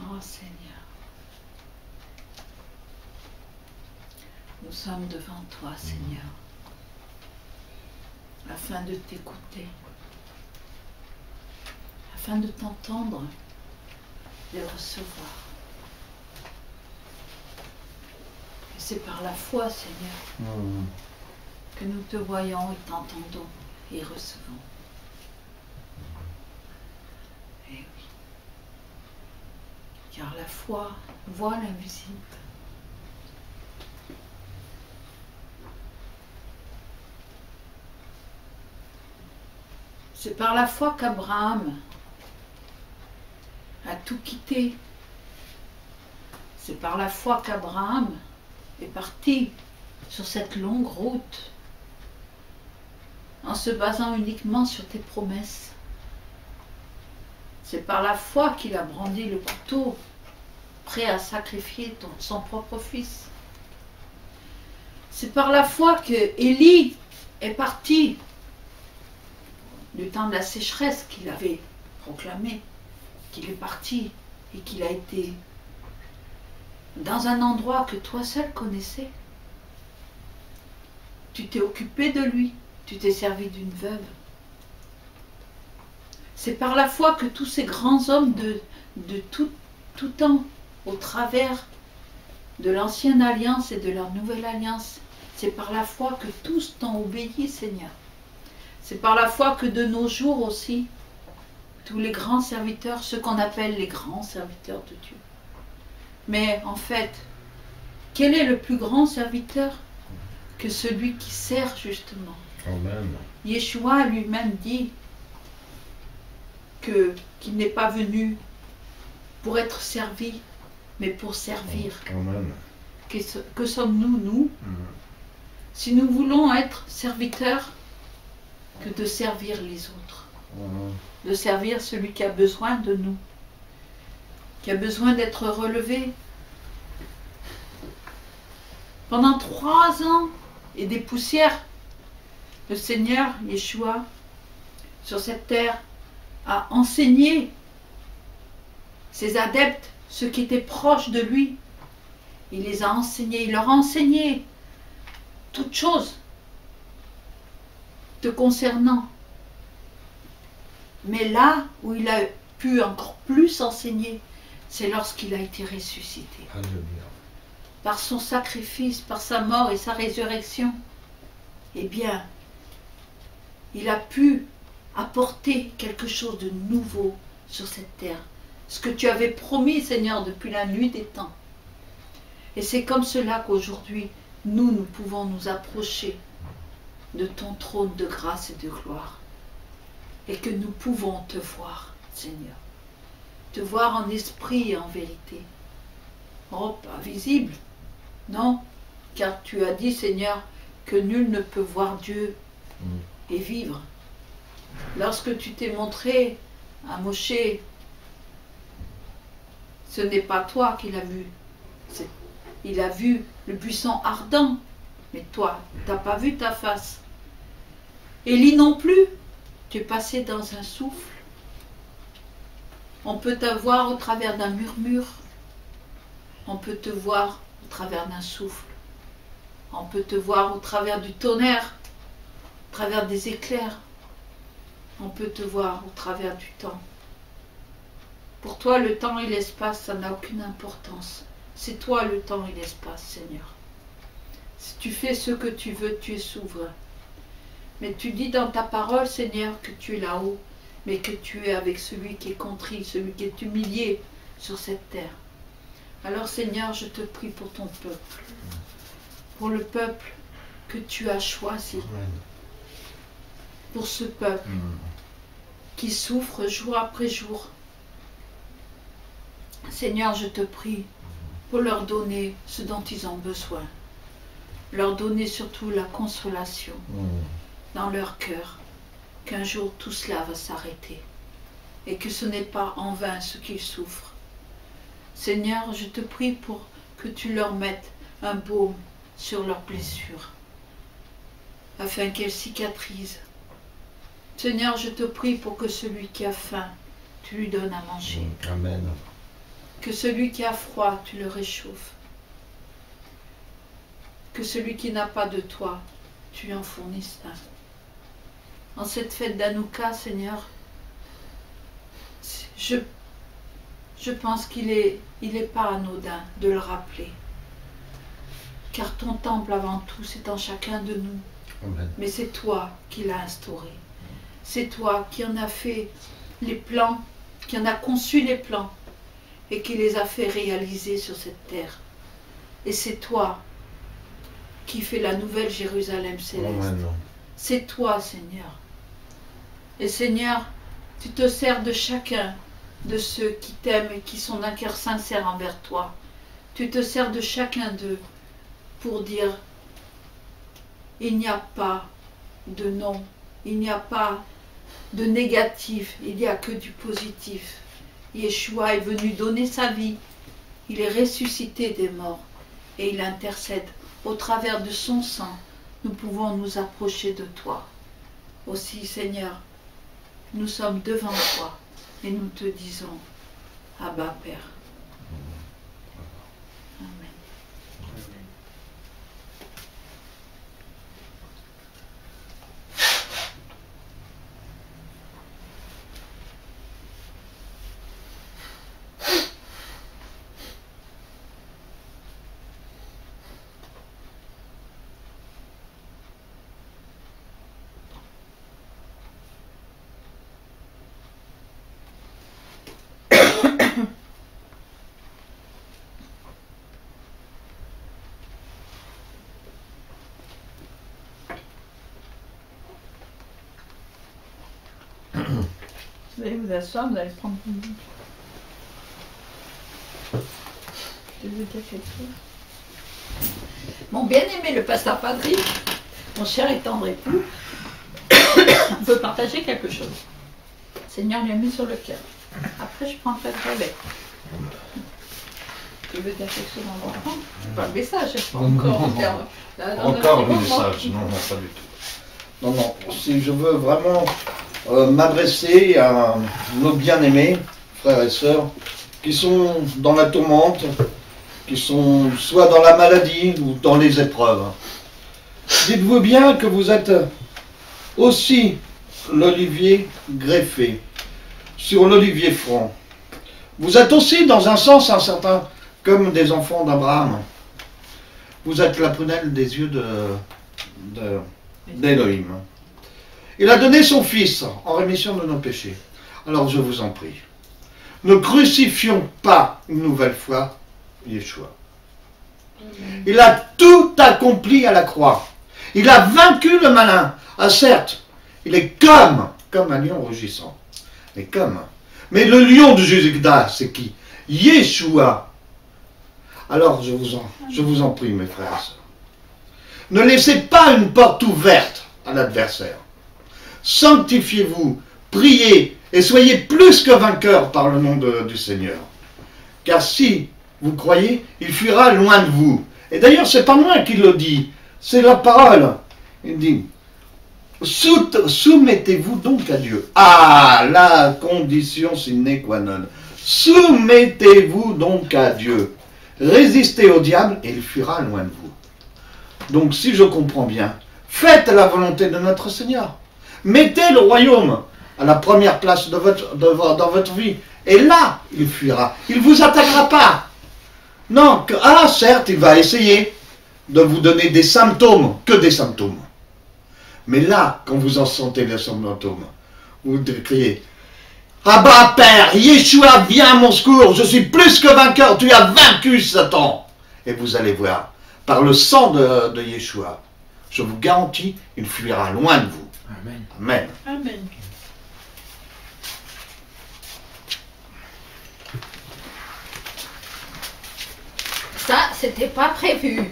Oh, Seigneur. Nous sommes devant toi, Seigneur, afin de t'écouter, afin de t'entendre et de recevoir. Et c'est par la foi, Seigneur, que nous te voyons et t'entendons et recevons. Et oui, car la foi voit l'invisible. C'est par la foi qu'Abraham a tout quitté. C'est par la foi qu'Abraham est parti sur cette longue route en se basant uniquement sur tes promesses. C'est par la foi qu'il a brandi le couteau, prêt à sacrifier son propre fils. C'est par la foi que Élie est parti du temps de la sécheresse qu'il avait proclamé, qu'il est parti et qu'il a été dans un endroit que toi seul connaissais. Tu t'es occupé de lui, tu t'es servi d'une veuve. C'est par la foi que tous ces grands hommes de tout temps, au travers de l'ancienne alliance et de la nouvelle alliance, c'est par la foi que tous t'ont obéi, Seigneur. C'est par la foi que de nos jours aussi, tous les grands serviteurs, ceux qu'on appelle les grands serviteurs de Dieu. Mais en fait, quel est le plus grand serviteur que celui qui sert justement? Amen. Yeshua lui-même dit qu'il n'est pas venu pour être servi, mais pour servir. Amen. Que sommes-nous, nous, si nous voulons être serviteurs, que de servir les autres, de servir celui qui a besoin de nous, qui a besoin d'être relevé. Pendant 3 ans et des poussières, le Seigneur Yeshua, sur cette terre, a enseigné ses adeptes, ceux qui étaient proches de lui. Il les a enseignés, il leur a enseigné toutes choses te concernant. Mais là où il a pu encore plus enseigner, c'est lorsqu'il a été ressuscité. Alléluia. Par son sacrifice, par sa mort et sa résurrection, eh bien, il a pu apporter quelque chose de nouveau sur cette terre. Ce que tu avais promis, Seigneur, depuis la nuit des temps. Et c'est comme cela qu'aujourd'hui, nous pouvons nous approcher de ton trône de grâce et de gloire. Et que nous pouvons te voir, Seigneur. Te voir en esprit et en vérité. Oh, pas visible, non, car tu as dit, Seigneur, que nul ne peut voir Dieu et vivre. Lorsque tu t'es montré à Moshe, ce n'est pas toi qu'il a vu. Il a vu le buisson ardent, mais toi, tu n'as pas vu ta face. Élie non plus, tu es passé dans un souffle. On peut te voir au travers d'un murmure. On peut te voir au travers d'un souffle. On peut te voir au travers du tonnerre, au travers des éclairs. On peut te voir au travers du temps. Pour toi, le temps et l'espace, ça n'a aucune importance. C'est toi le temps et l'espace, Seigneur. Si tu fais ce que tu veux, tu es souverain. Mais tu dis dans ta parole, Seigneur, que tu es là-haut, mais que tu es avec celui qui est contrit, celui qui est humilié sur cette terre. Alors, Seigneur, je te prie pour ton peuple, pour le peuple que tu as choisi, pour ce peuple qui souffre jour après jour. Seigneur, je te prie pour leur donner ce dont ils ont besoin, leur donner surtout la consolation dans leur cœur, qu'un jour tout cela va s'arrêter et que ce n'est pas en vain ce qu'ils souffrent. Seigneur, je te prie pour que tu leur mettes un baume sur leurs blessures, afin qu'elles cicatrisent. Seigneur, je te prie pour que celui qui a faim, tu lui donnes à manger. Amen. Que celui qui a froid, tu le réchauffes. Que celui qui n'a pas de toi, tu lui en fournisses un. En cette fête d'Hanouka, Seigneur, je pense qu'il est pas anodin de le rappeler. Car ton temple avant tout, c'est en chacun de nous. Amen. Mais c'est toi qui l'as instauré. C'est toi qui en as fait les plans, qui en a conçu les plans et qui les a fait réaliser sur cette terre. Et c'est toi qui fais la nouvelle Jérusalem céleste. Amen. C'est toi, Seigneur. Et Seigneur, tu te sers de chacun de ceux qui t'aiment et qui sont d'un cœur sincère envers toi. Tu te sers de chacun d'eux pour dire, il n'y a pas de non, il n'y a pas de négatif, il n'y a que du positif. Yeshua est venu donner sa vie, il est ressuscité des morts et il intercède. Au travers de son sang, nous pouvons nous approcher de toi. Aussi, Seigneur, nous sommes devant toi et nous te disons, Abba Père. Amen. Vous allez vous asseoir, vous allez prendre une minute. Je veux dire quelque chose. Mon bien-aimé, le pasteur Patrick, mon cher et tendre époux, veut partager quelque chose. Le Seigneur lui a mis sur le cœur. Après, je prendrai le relais. Tu veux dire quelque chose en enfant? Pas le message, pas encore. Encore le message, non, non, pas du tout. Non, non, si je veux vraiment m'adresser à nos bien-aimés, frères et sœurs, qui sont dans la tourmente, qui sont soit dans la maladie ou dans les épreuves. Dites-vous bien que vous êtes aussi l'olivier greffé sur l'olivier franc. Vous êtes aussi, dans un sens incertain, comme des enfants d'Abraham. Vous êtes la prunelle des yeux d'Élohim. Il a donné son Fils en rémission de nos péchés. Alors je vous en prie, ne crucifions pas une nouvelle fois Yeshua. Il a tout accompli à la croix. Il a vaincu le malin. Ah certes, il est comme un lion rugissant. Mais le lion de Juda, c'est qui? Yeshua. Alors je vous en prie, mes frères et sœurs. Ne laissez pas une porte ouverte à l'adversaire. Sanctifiez-vous, priez et soyez plus que vainqueurs par le nom du Seigneur. Car si vous croyez, il fuira loin de vous. Et d'ailleurs, c'est pas moi qui le dis, c'est la parole. Il dit, soumettez-vous donc à Dieu. Ah, la condition sine qua non. Soumettez-vous donc à Dieu. Résistez au diable et il fuira loin de vous. Donc, si je comprends bien, faites la volonté de notre Seigneur. Mettez le royaume à la première place dans votre vie. Et là, il fuira. Il ne vous attaquera pas. Non, certes, il va essayer de vous donner des symptômes, que des symptômes. Mais là, quand vous en sentez les symptômes, vous criez, Abba Père, Yeshua, viens à mon secours, je suis plus que vainqueur, tu as vaincu Satan. Et vous allez voir, par le sang de Yeshua, je vous garantis, il fuira loin de vous. Amen. Amen. Amen. Ça, c'était pas prévu.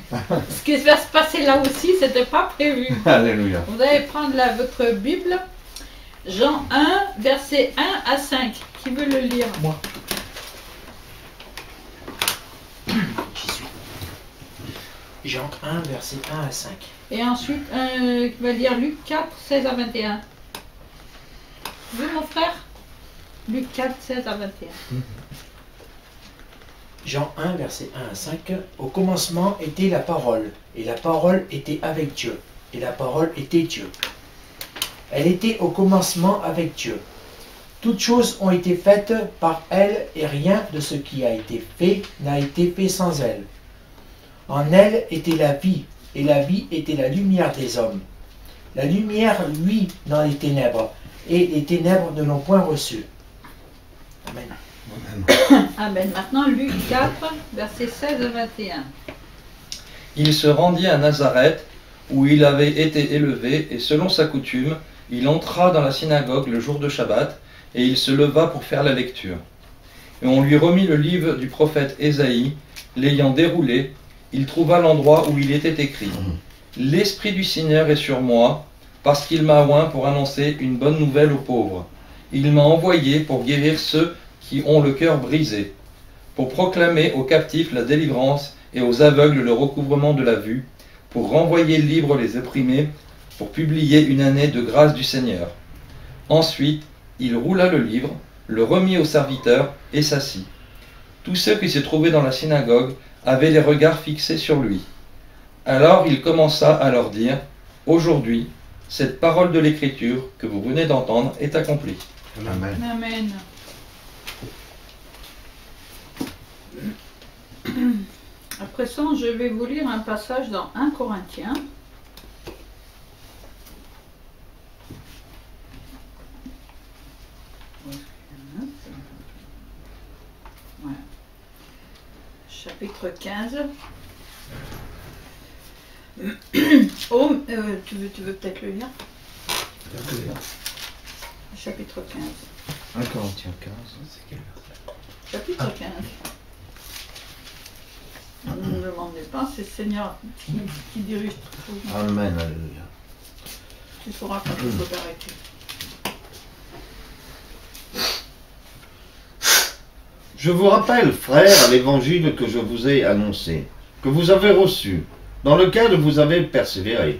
Ce qui va se passer là aussi, c'était pas prévu. Alléluia. Vous allez prendre là votre Bible, Jean 1, versets 1 à 5. Qui veut le lire? Moi. J'y suis. Jean 1, versets 1 à 5. Et ensuite, qui va lire Luc 4, 16 à 21. Tu veux, mon frère? Luc 4, 16 à 21. Jean 1, versets 1 à 5. Au commencement était la parole, et la parole était avec Dieu, et la parole était Dieu. Elle était au commencement avec Dieu. Toutes choses ont été faites par elle, et rien de ce qui a été fait n'a été fait sans elle. En elle était la vie, et la vie était la lumière des hommes. La lumière luit dans les ténèbres, et les ténèbres ne l'ont point reçue. Amen. Amen. Maintenant, Luc 4, versets 16 à 21. Il se rendit à Nazareth, où il avait été élevé, et selon sa coutume, il entra dans la synagogue le jour de Shabbat, et il se leva pour faire la lecture. Et on lui remit le livre du prophète Ésaïe, l'ayant déroulé, il trouva l'endroit où il était écrit « L'Esprit du Seigneur est sur moi, parce qu'il m'a oint pour annoncer une bonne nouvelle aux pauvres. Il m'a envoyé pour guérir ceux qui ont le cœur brisé, pour proclamer aux captifs la délivrance et aux aveugles le recouvrement de la vue, pour renvoyer libres les opprimés, pour publier une année de grâce du Seigneur. » Ensuite, il roula le livre, le remit au serviteur et s'assit. Tous ceux qui se trouvaient dans la synagogue avaient les regards fixés sur lui. Alors il commença à leur dire « Aujourd'hui, cette parole de l'Écriture que vous venez d'entendre est accomplie. » Amen. Amen. Après ça, je vais vous lire un passage dans 1 Corinthiens. Ouais. Chapitre 15. Oh, tu veux peut-être le lire? Chapitre 15. 1 Corinthiens 15. C'est quel verset? Chapitre 15. Ne me demandez pas, c'est le Seigneur qui dirige tout. Amen, alléluia. Tu sauras quand il faut t'arrêter. Je vous rappelle, frères, l'évangile que je vous ai annoncé, que vous avez reçu, dans lequel vous avez persévéré,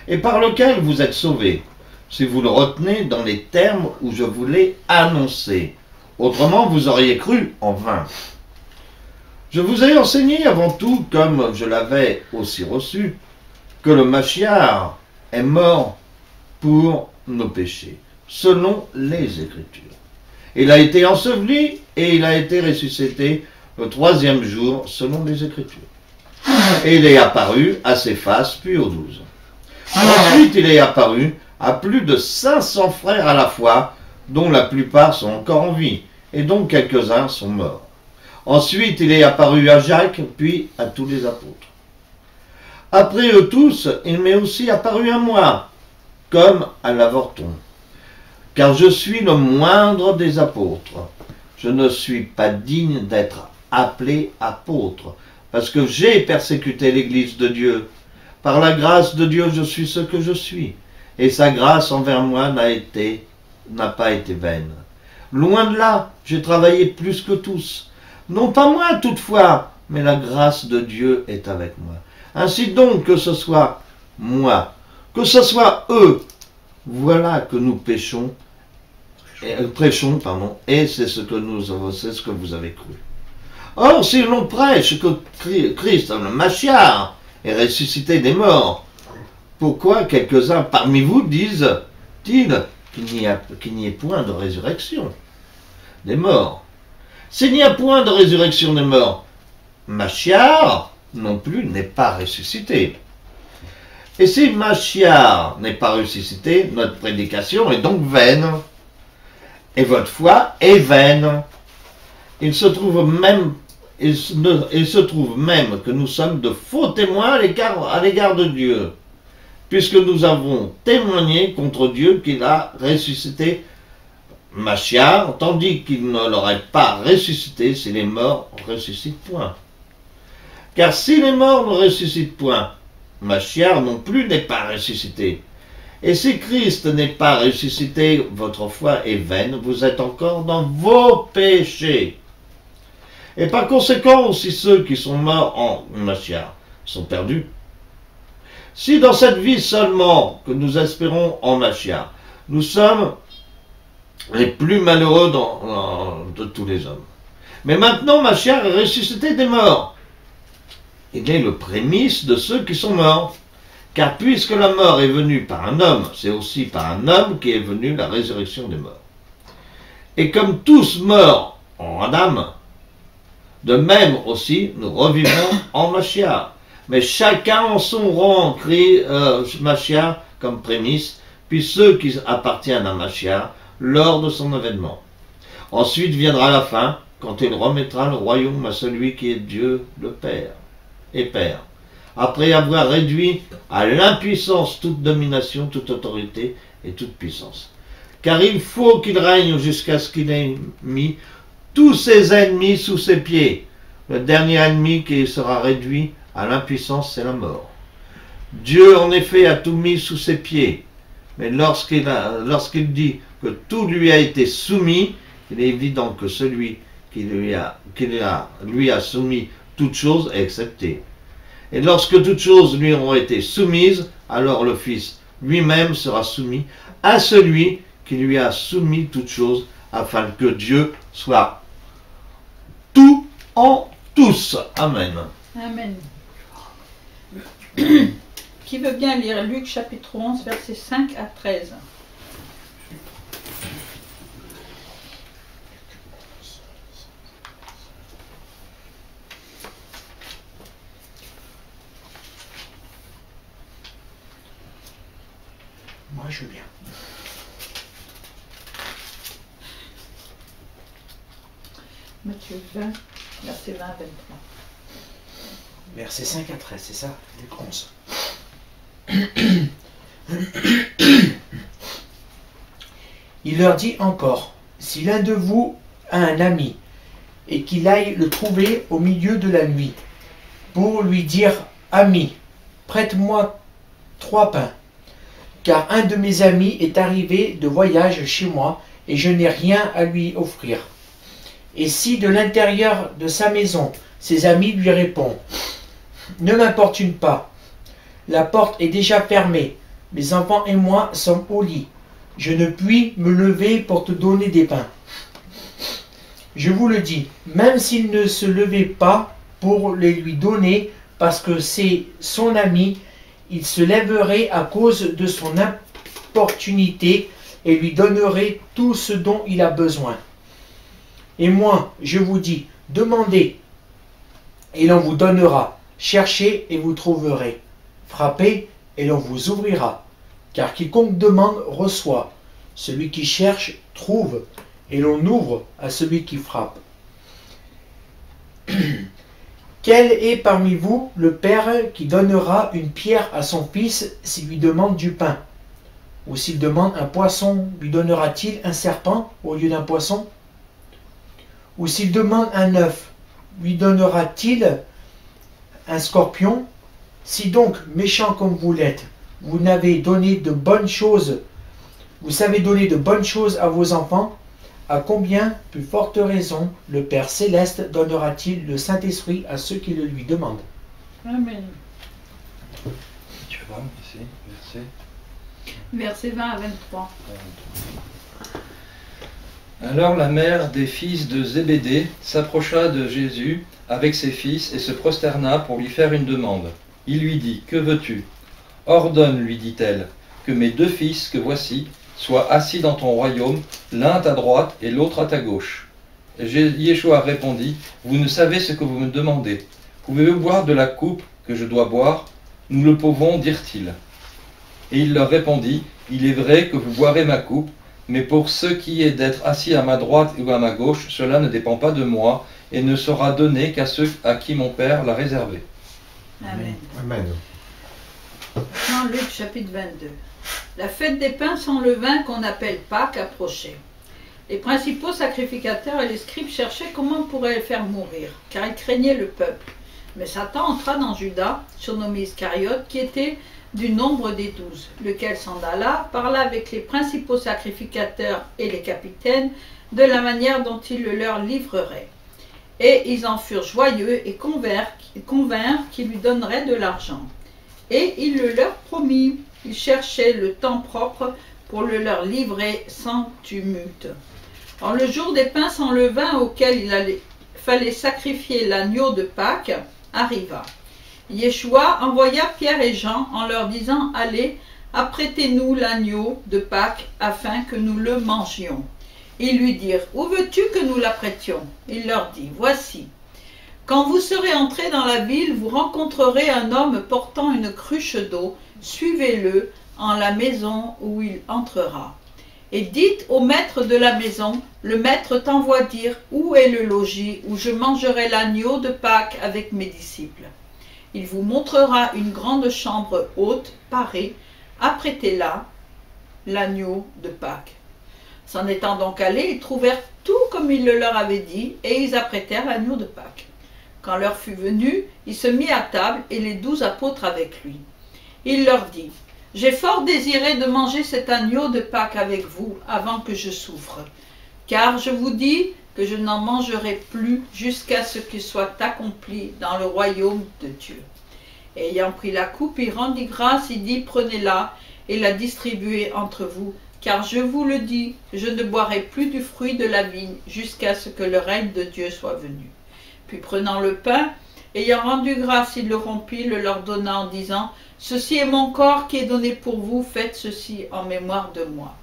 et par lequel vous êtes sauvés, si vous le retenez dans les termes où je vous l'ai annoncé. Autrement, vous auriez cru en vain. Je vous ai enseigné avant tout, comme je l'avais aussi reçu, que le Machiar est mort pour nos péchés, selon les Écritures. Il a été enseveli et il a été ressuscité le 3e jour, selon les Écritures. Et il est apparu à Céphas, puis aux 12. Ensuite, il est apparu à plus de 500 frères à la fois, dont la plupart sont encore en vie, et dont quelques-uns sont morts. Ensuite, il est apparu à Jacques, puis à tous les apôtres. Après eux tous, il m'est aussi apparu à moi, comme à l'avorton. Car je suis le moindre des apôtres. Je ne suis pas digne d'être appelé apôtre, parce que j'ai persécuté l'Église de Dieu. Par la grâce de Dieu, je suis ce que je suis, et sa grâce envers moi n'a pas été vaine. Loin de là, j'ai travaillé plus que tous. Non pas moi toutefois, mais la grâce de Dieu est avec moi. Ainsi donc, que ce soit moi, que ce soit eux, voilà que nous prêchons, et c'est ce que vous avez cru. Or, si l'on prêche que Christ, le Machiar, est ressuscité des morts, pourquoi quelques-uns parmi vous disent-ils qu'il n'y ait point de résurrection des morts? S'il n'y a point de résurrection des morts, Machiar non plus n'est pas ressuscité. Et si Machiar n'est pas ressuscité, notre prédication est donc vaine, et votre foi est vaine. Il se trouve même que nous sommes de faux témoins à l'égard de Dieu, puisque nous avons témoigné contre Dieu qu'il a ressuscité Machiar, tandis qu'il ne l'aurait pas ressuscité si les morts ne ressuscitent point. Car si les morts ne ressuscitent point, Machiar non plus n'est pas ressuscité. Et si Christ n'est pas ressuscité, votre foi est vaine, vous êtes encore dans vos péchés. Et par conséquent, aussi ceux qui sont morts en Mashiach sont perdus. Si dans cette vie seulement que nous espérons en Mashiach, nous sommes les plus malheureux de tous les hommes. Mais maintenant, Mashiach est ressuscité des morts. Il est le prémisse de ceux qui sont morts. Car puisque la mort est venue par un homme, c'est aussi par un homme qu'est venue la résurrection des morts. Et comme tous morts en Adam, de même aussi nous revivons en Mashiach. Mais chacun en son rang crie Mashiach comme prémisse, puis ceux qui appartiennent à Mashiach lors de son avènement. Ensuite viendra la fin, quand il remettra le royaume à celui qui est Dieu le Père et Père, après avoir réduit à l'impuissance toute domination, toute autorité et toute puissance. Car il faut qu'il règne jusqu'à ce qu'il ait mis tous ses ennemis sous ses pieds. Le dernier ennemi qui sera réduit à l'impuissance, c'est la mort. Dieu, en effet, a tout mis sous ses pieds. Mais lorsqu'il dit que tout lui a été soumis, il est évident que celui qui lui a soumis toutes choses est accepté. Et lorsque toutes choses lui auront été soumises, alors le Fils lui-même sera soumis à celui qui lui a soumis toutes choses, afin que Dieu soit tout en tous. Amen. Amen. Qui veut bien lire Luc chapitre 11, versets 5 à 13? Moi, je veux bien. Matthieu 20, verset 20 à 23. Versets 5 à 13, c'est ça, Luc 11. Il leur dit encore, si l'un de vous a un ami, et qu'il aille le trouver au milieu de la nuit, pour lui dire, ami, prête-moi 3 pains, car un de mes amis est arrivé de voyage chez moi, et je n'ai rien à lui offrir. Et si de l'intérieur de sa maison, ses amis lui répondent, ne m'importune pas, la porte est déjà fermée, mes enfants et moi sommes au lit, je ne puis me lever pour te donner des pains. Je vous le dis, même s'il ne se levait pas pour les lui donner, parce que c'est son ami, il se lèverait à cause de son importunité et lui donnerait tout ce dont il a besoin. Et moi, je vous dis, demandez, et l'on vous donnera. Cherchez et vous trouverez. Frappez et l'on vous ouvrira. Car quiconque demande reçoit. Celui qui cherche trouve. Et l'on ouvre à celui qui frappe. Quel est parmi vous le père qui donnera une pierre à son fils s'il lui demande du pain? Ou s'il demande un poisson, lui donnera-t-il un serpent au lieu d'un poisson? Ou s'il demande un œuf, lui donnera-t-il un scorpion? Si donc, méchant comme vous l'êtes, vous n'avez donné de bonnes choses, vous savez donner de bonnes choses à vos enfants, à combien plus forte raison le Père Céleste donnera-t-il le Saint-Esprit à ceux qui le lui demandent? Amen. Tu vois, ici, verset. Verset 20 à 23. Alors la mère des fils de Zébédée s'approcha de Jésus avec ses fils et se prosterna pour lui faire une demande. Il lui dit, que veux-tu? Ordonne, lui dit-elle, que mes 2 fils que voici soient assis dans ton royaume, l'un à ta droite et l'autre à ta gauche. Yeshua répondit, vous ne savez ce que vous me demandez. Pouvez-vous boire de la coupe que je dois boire? Nous le pouvons, dirent-ils. Et il leur répondit, il est vrai que vous boirez ma coupe, mais pour ce qui est d'être assis à ma droite ou à ma gauche, cela ne dépend pas de moi et ne sera donné qu'à ceux à qui mon Père l'a réservé. Amen. Amen. Dans Luc chapitre 22. La fête des pains sans levain qu'on appelle Pâques approchait. Les principaux sacrificateurs et les scribes cherchaient comment on pourrait le faire mourir, car ils craignaient le peuple. Mais Satan entra dans Judas, surnommé Iscariote, qui était du nombre des 12, lequel s'en alla, parla avec les principaux sacrificateurs et les capitaines de la manière dont il le leur livrerait. Et ils en furent joyeux et convinrent qu'il lui donnerait de l'argent. Et il le leur promit. Il cherchait le temps propre pour le leur livrer sans tumulte. Or, le jour des pains sans levain auquel fallait sacrifier l'agneau de Pâques arriva. Yeshua envoya Pierre et Jean en leur disant « Allez, apprêtez-nous l'agneau de Pâques afin que nous le mangions. » Ils lui dirent « Où veux-tu que nous l'apprêtions » Il leur dit « Voici. Quand vous serez entrés dans la ville, vous rencontrerez un homme portant une cruche d'eau. Suivez-le en la maison où il entrera. Et dites au maître de la maison, le maître t'envoie dire où est le logis où je mangerai l'agneau de Pâques avec mes disciples. Il vous montrera une grande chambre haute, parée, apprêtez-la, l'agneau de Pâques. S'en étant donc allés, ils trouvèrent tout comme il le leur avait dit, et ils apprêtèrent l'agneau de Pâques. Quand l'heure fut venue, il se mit à table et les 12 apôtres avec lui. Il leur dit, « J'ai fort désiré de manger cet agneau de Pâques avec vous avant que je souffre, car je vous dis que je n'en mangerai plus jusqu'à ce qu'il soit accompli dans le royaume de Dieu. » Ayant pris la coupe, il rendit grâce, il dit, « Prenez-la et la distribuez entre vous, car je vous le dis, je ne boirai plus du fruit de la vigne jusqu'à ce que le règne de Dieu soit venu. » Puis prenant le pain, ayant rendu grâce, il le rompit, le leur donna en disant, « Ceci est mon corps qui est donné pour vous, faites ceci en mémoire de moi. »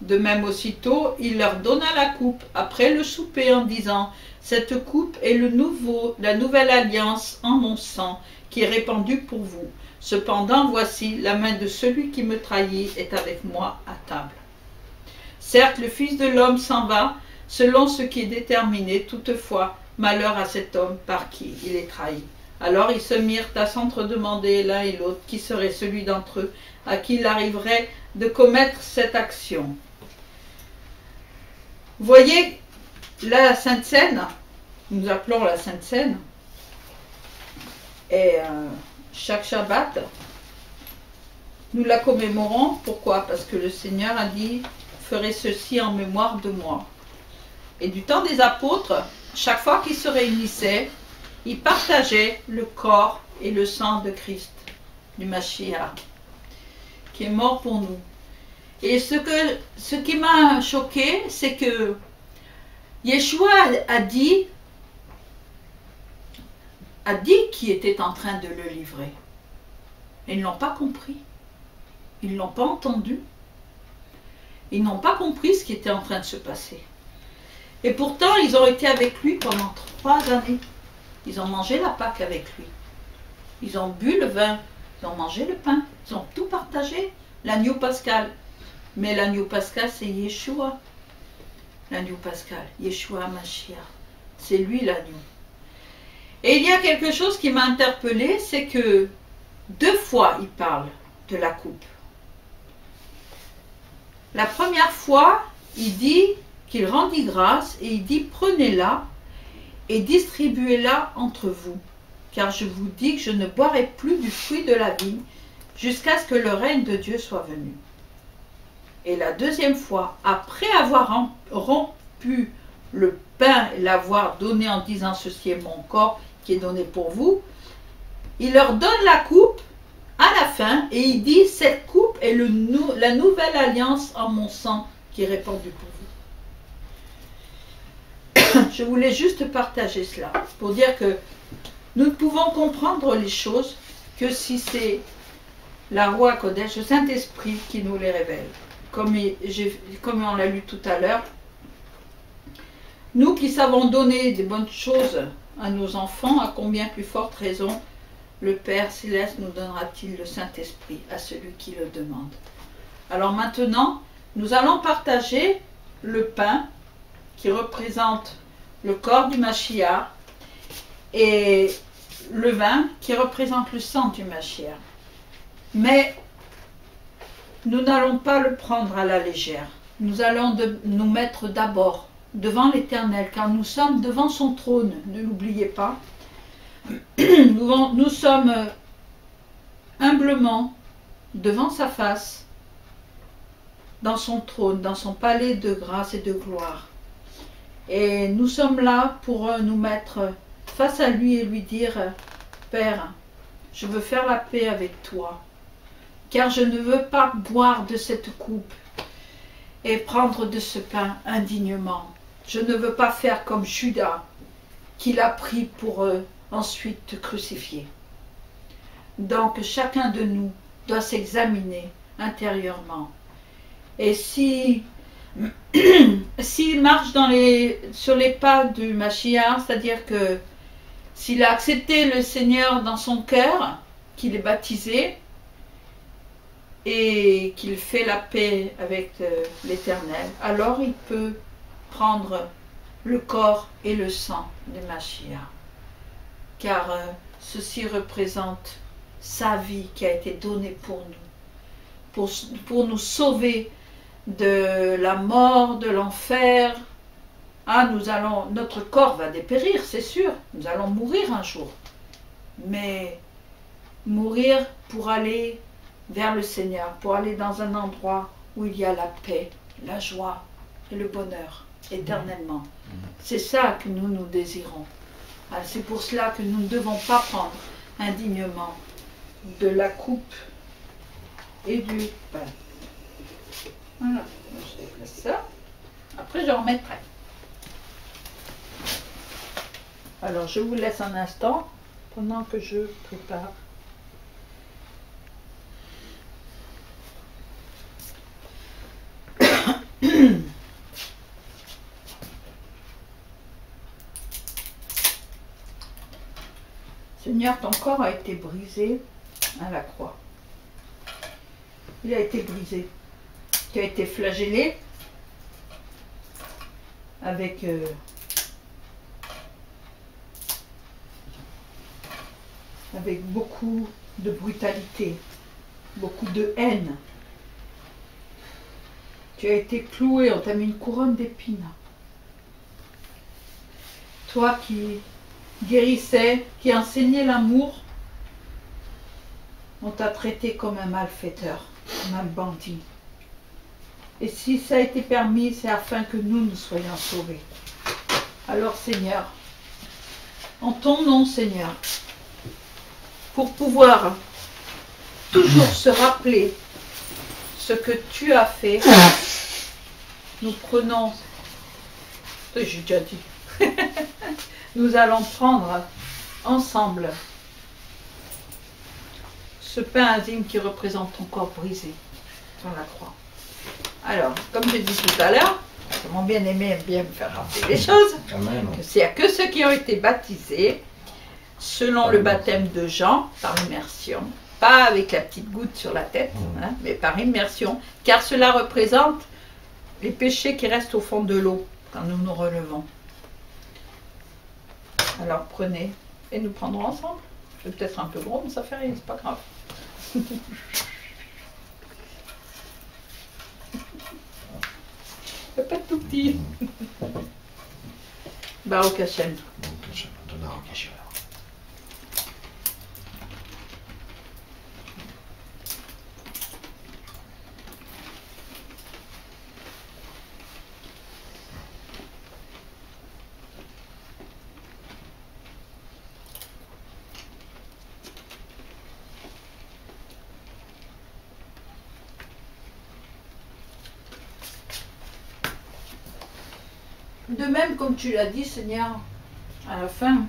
De même aussitôt, il leur donna la coupe après le souper en disant, « Cette coupe est la nouvelle alliance en mon sang qui est répandue pour vous. Cependant, voici, la main de celui qui me trahit est avec moi à table. Certes, le Fils de l'homme s'en va, selon ce qui est déterminé, toutefois, malheur à cet homme par qui il est trahi. » Alors ils se mirent à s'entre-demander l'un et l'autre qui serait celui d'entre eux à qui il arriverait de commettre cette action. Voyez la Sainte Seine, nous appelons la Sainte Seine, et chaque Shabbat, nous la commémorons. Pourquoi? Parce que le Seigneur a dit « Ferez ceci en mémoire de moi ». Et du temps des apôtres, chaque fois qu'ils se réunissaient, ils partageaient le corps et le sang de Christ, du Mashiach, qui est mort pour nous. Et ce qui m'a choqué, c'est que Yeshua a dit qui était en train de le livrer. Ils ne l'ont pas compris. Ils ne l'ont pas entendu. Ils n'ont pas compris ce qui était en train de se passer. Et pourtant, ils ont été avec lui pendant 3 années. Ils ont mangé la Pâque avec lui. Ils ont bu le vin. Ils ont mangé le pain. Ils ont tout partagé. L'agneau pascal. Mais l'agneau pascal, c'est Yeshua. L'agneau pascal. Yeshua Mashiach. C'est lui l'agneau. Et il y a quelque chose qui m'a interpellée, c'est que 2 fois il parle de la coupe. La première fois, il dit qu'il rendit grâce et il dit prenez-la et distribuez-la entre vous, car je vous dis que je ne boirai plus du fruit de la vigne jusqu'à ce que le règne de Dieu soit venu. Et la deuxième fois, après avoir rompu le pain et l'avoir donné en disant ceci est mon corps qui est donné pour vous, il leur donne la coupe à la fin et il dit cette coupe est la nouvelle alliance en mon sang qui est répandue pour vous. Je voulais juste partager cela pour dire que nous ne pouvons comprendre les choses que si c'est la Roi Kodesh, le Saint-Esprit qui nous les révèle. Comme on l'a lu tout à l'heure, nous qui savons donner des bonnes choses à nos enfants, à combien plus forte raison le Père Céleste nous donnera-t-il le Saint-Esprit à celui qui le demande. Alors maintenant, nous allons partager le pain qui représente le corps du Mashiach et le vin qui représente le sang du Mashiach. Mais nous n'allons pas le prendre à la légère. Nous allons nous mettre d'abord devant l'Éternel, car nous sommes devant son trône, ne l'oubliez pas. Nous sommes humblement devant sa face, dans son trône, dans son palais de grâce et de gloire. Et nous sommes là pour nous mettre face à lui et lui dire, Père, je veux faire la paix avec toi, car je ne veux pas boire de cette coupe et prendre de ce pain indignement. Je ne veux pas faire comme Judas, qui l'a pris pour ensuite te crucifier. Donc chacun de nous doit s'examiner intérieurement. Et s'il marche sur les pas du Mashiach, c'est-à-dire que s'il a accepté le Seigneur dans son cœur, qu'il est baptisé, et qu'il fait la paix avec l'Éternel, alors il peut prendre le corps et le sang de Mashiach. Car ceci représente sa vie qui a été donnée pour nous, pour nous sauver de la mort, de l'enfer. Ah, notre corps va dépérir, c'est sûr, nous allons mourir un jour. Mais mourir pour aller vers le Seigneur, pour aller dans un endroit où il y a la paix, la joie et le bonheur éternellement. C'est ça que nous désirons. C'est pour cela que nous ne devons pas prendre indignement de la coupe et du pain. Voilà, je déplace ça. Après, je remettrai. Alors, je vous laisse un instant pendant que je prépare. Seigneur, ton corps a été brisé à la croix. Il a été brisé. Tu as été flagellé avec beaucoup de brutalité, beaucoup de haine. Tu as été cloué, on t'a mis une couronne d'épines. Toi qui guérissais, qui enseignais l'amour, on t'a traité comme un malfaiteur, comme un bandit. Et si ça a été permis, c'est afin que nous soyons sauvés. Alors Seigneur, en ton nom Seigneur, pour pouvoir toujours se rappeler ce que tu as fait, nous prenons, j'ai déjà dit, nous allons prendre ensemble ce pain intime qui représente ton corps brisé sur la croix. Alors, comme j'ai dit tout à l'heure, mon bien-aimé aime bien me faire rappeler les choses. Il n'y a que ceux qui ont été baptisés selon le baptême de Jean, par immersion, pas avec la petite goutte sur la tête, hein, mais par immersion, car cela représente les péchés qui restent au fond de l'eau quand nous nous relevons. Alors prenez, et nous prendrons ensemble. C'est peut-être un peu gros, mais ça fait rien, c'est pas grave. C'est pas tout petit. Baruch Hashem. De même, comme tu l'as dit, Seigneur, à la fin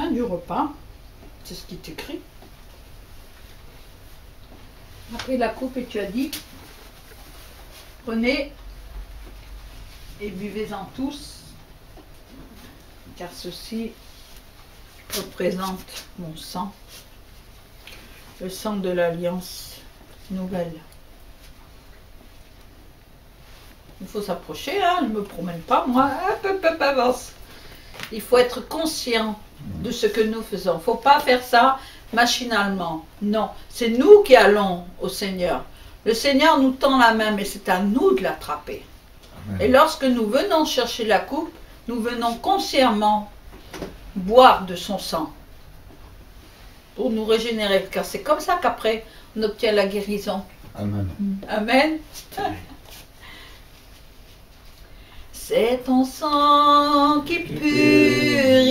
du repas, c'est ce qui t'écrit. Après la coupe, et tu as dit, prenez et buvez-en tous, car ceci représente mon sang, le sang de l'alliance nouvelle. Il faut s'approcher, hein, je ne me promène pas, moi, avance. Il faut être conscient de ce que nous faisons. Il ne faut pas faire ça machinalement. Non, c'est nous qui allons au Seigneur. Le Seigneur nous tend la main, mais c'est à nous de l'attraper. Et lorsque nous venons chercher la coupe, nous venons consciemment boire de son sang. pour nous régénérer, car c'est comme ça qu'après on obtient la guérison. Amen. Amen. C'est ton sang qui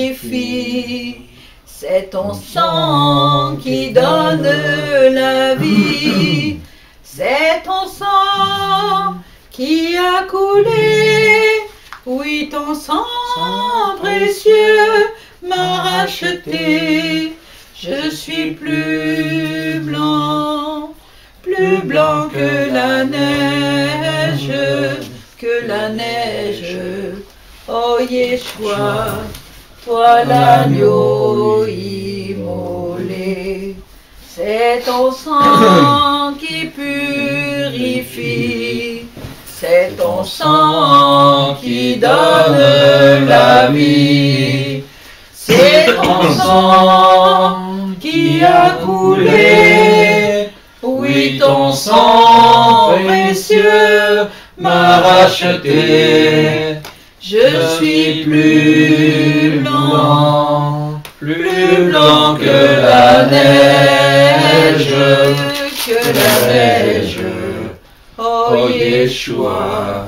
purifie, c'est ton sang qui donne la vie, c'est ton sang qui a coulé, oui ton sang précieux m'a racheté, je suis plus blanc que la neige, oh Yeshua, toi l'agneau immolé, c'est ton sang qui purifie, c'est ton sang qui donne la vie, c'est ton sang qui a coulé, oui ton sang précieux m'a racheté, je suis plus blanc que la neige, oh Yeshua,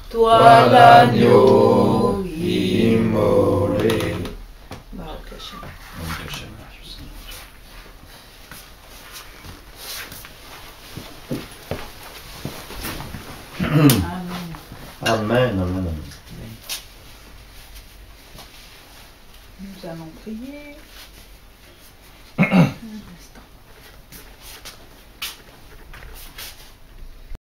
toi l'agneau immolé. Baruch Hashem. Amen, amen. Nous allons prier. Un instant.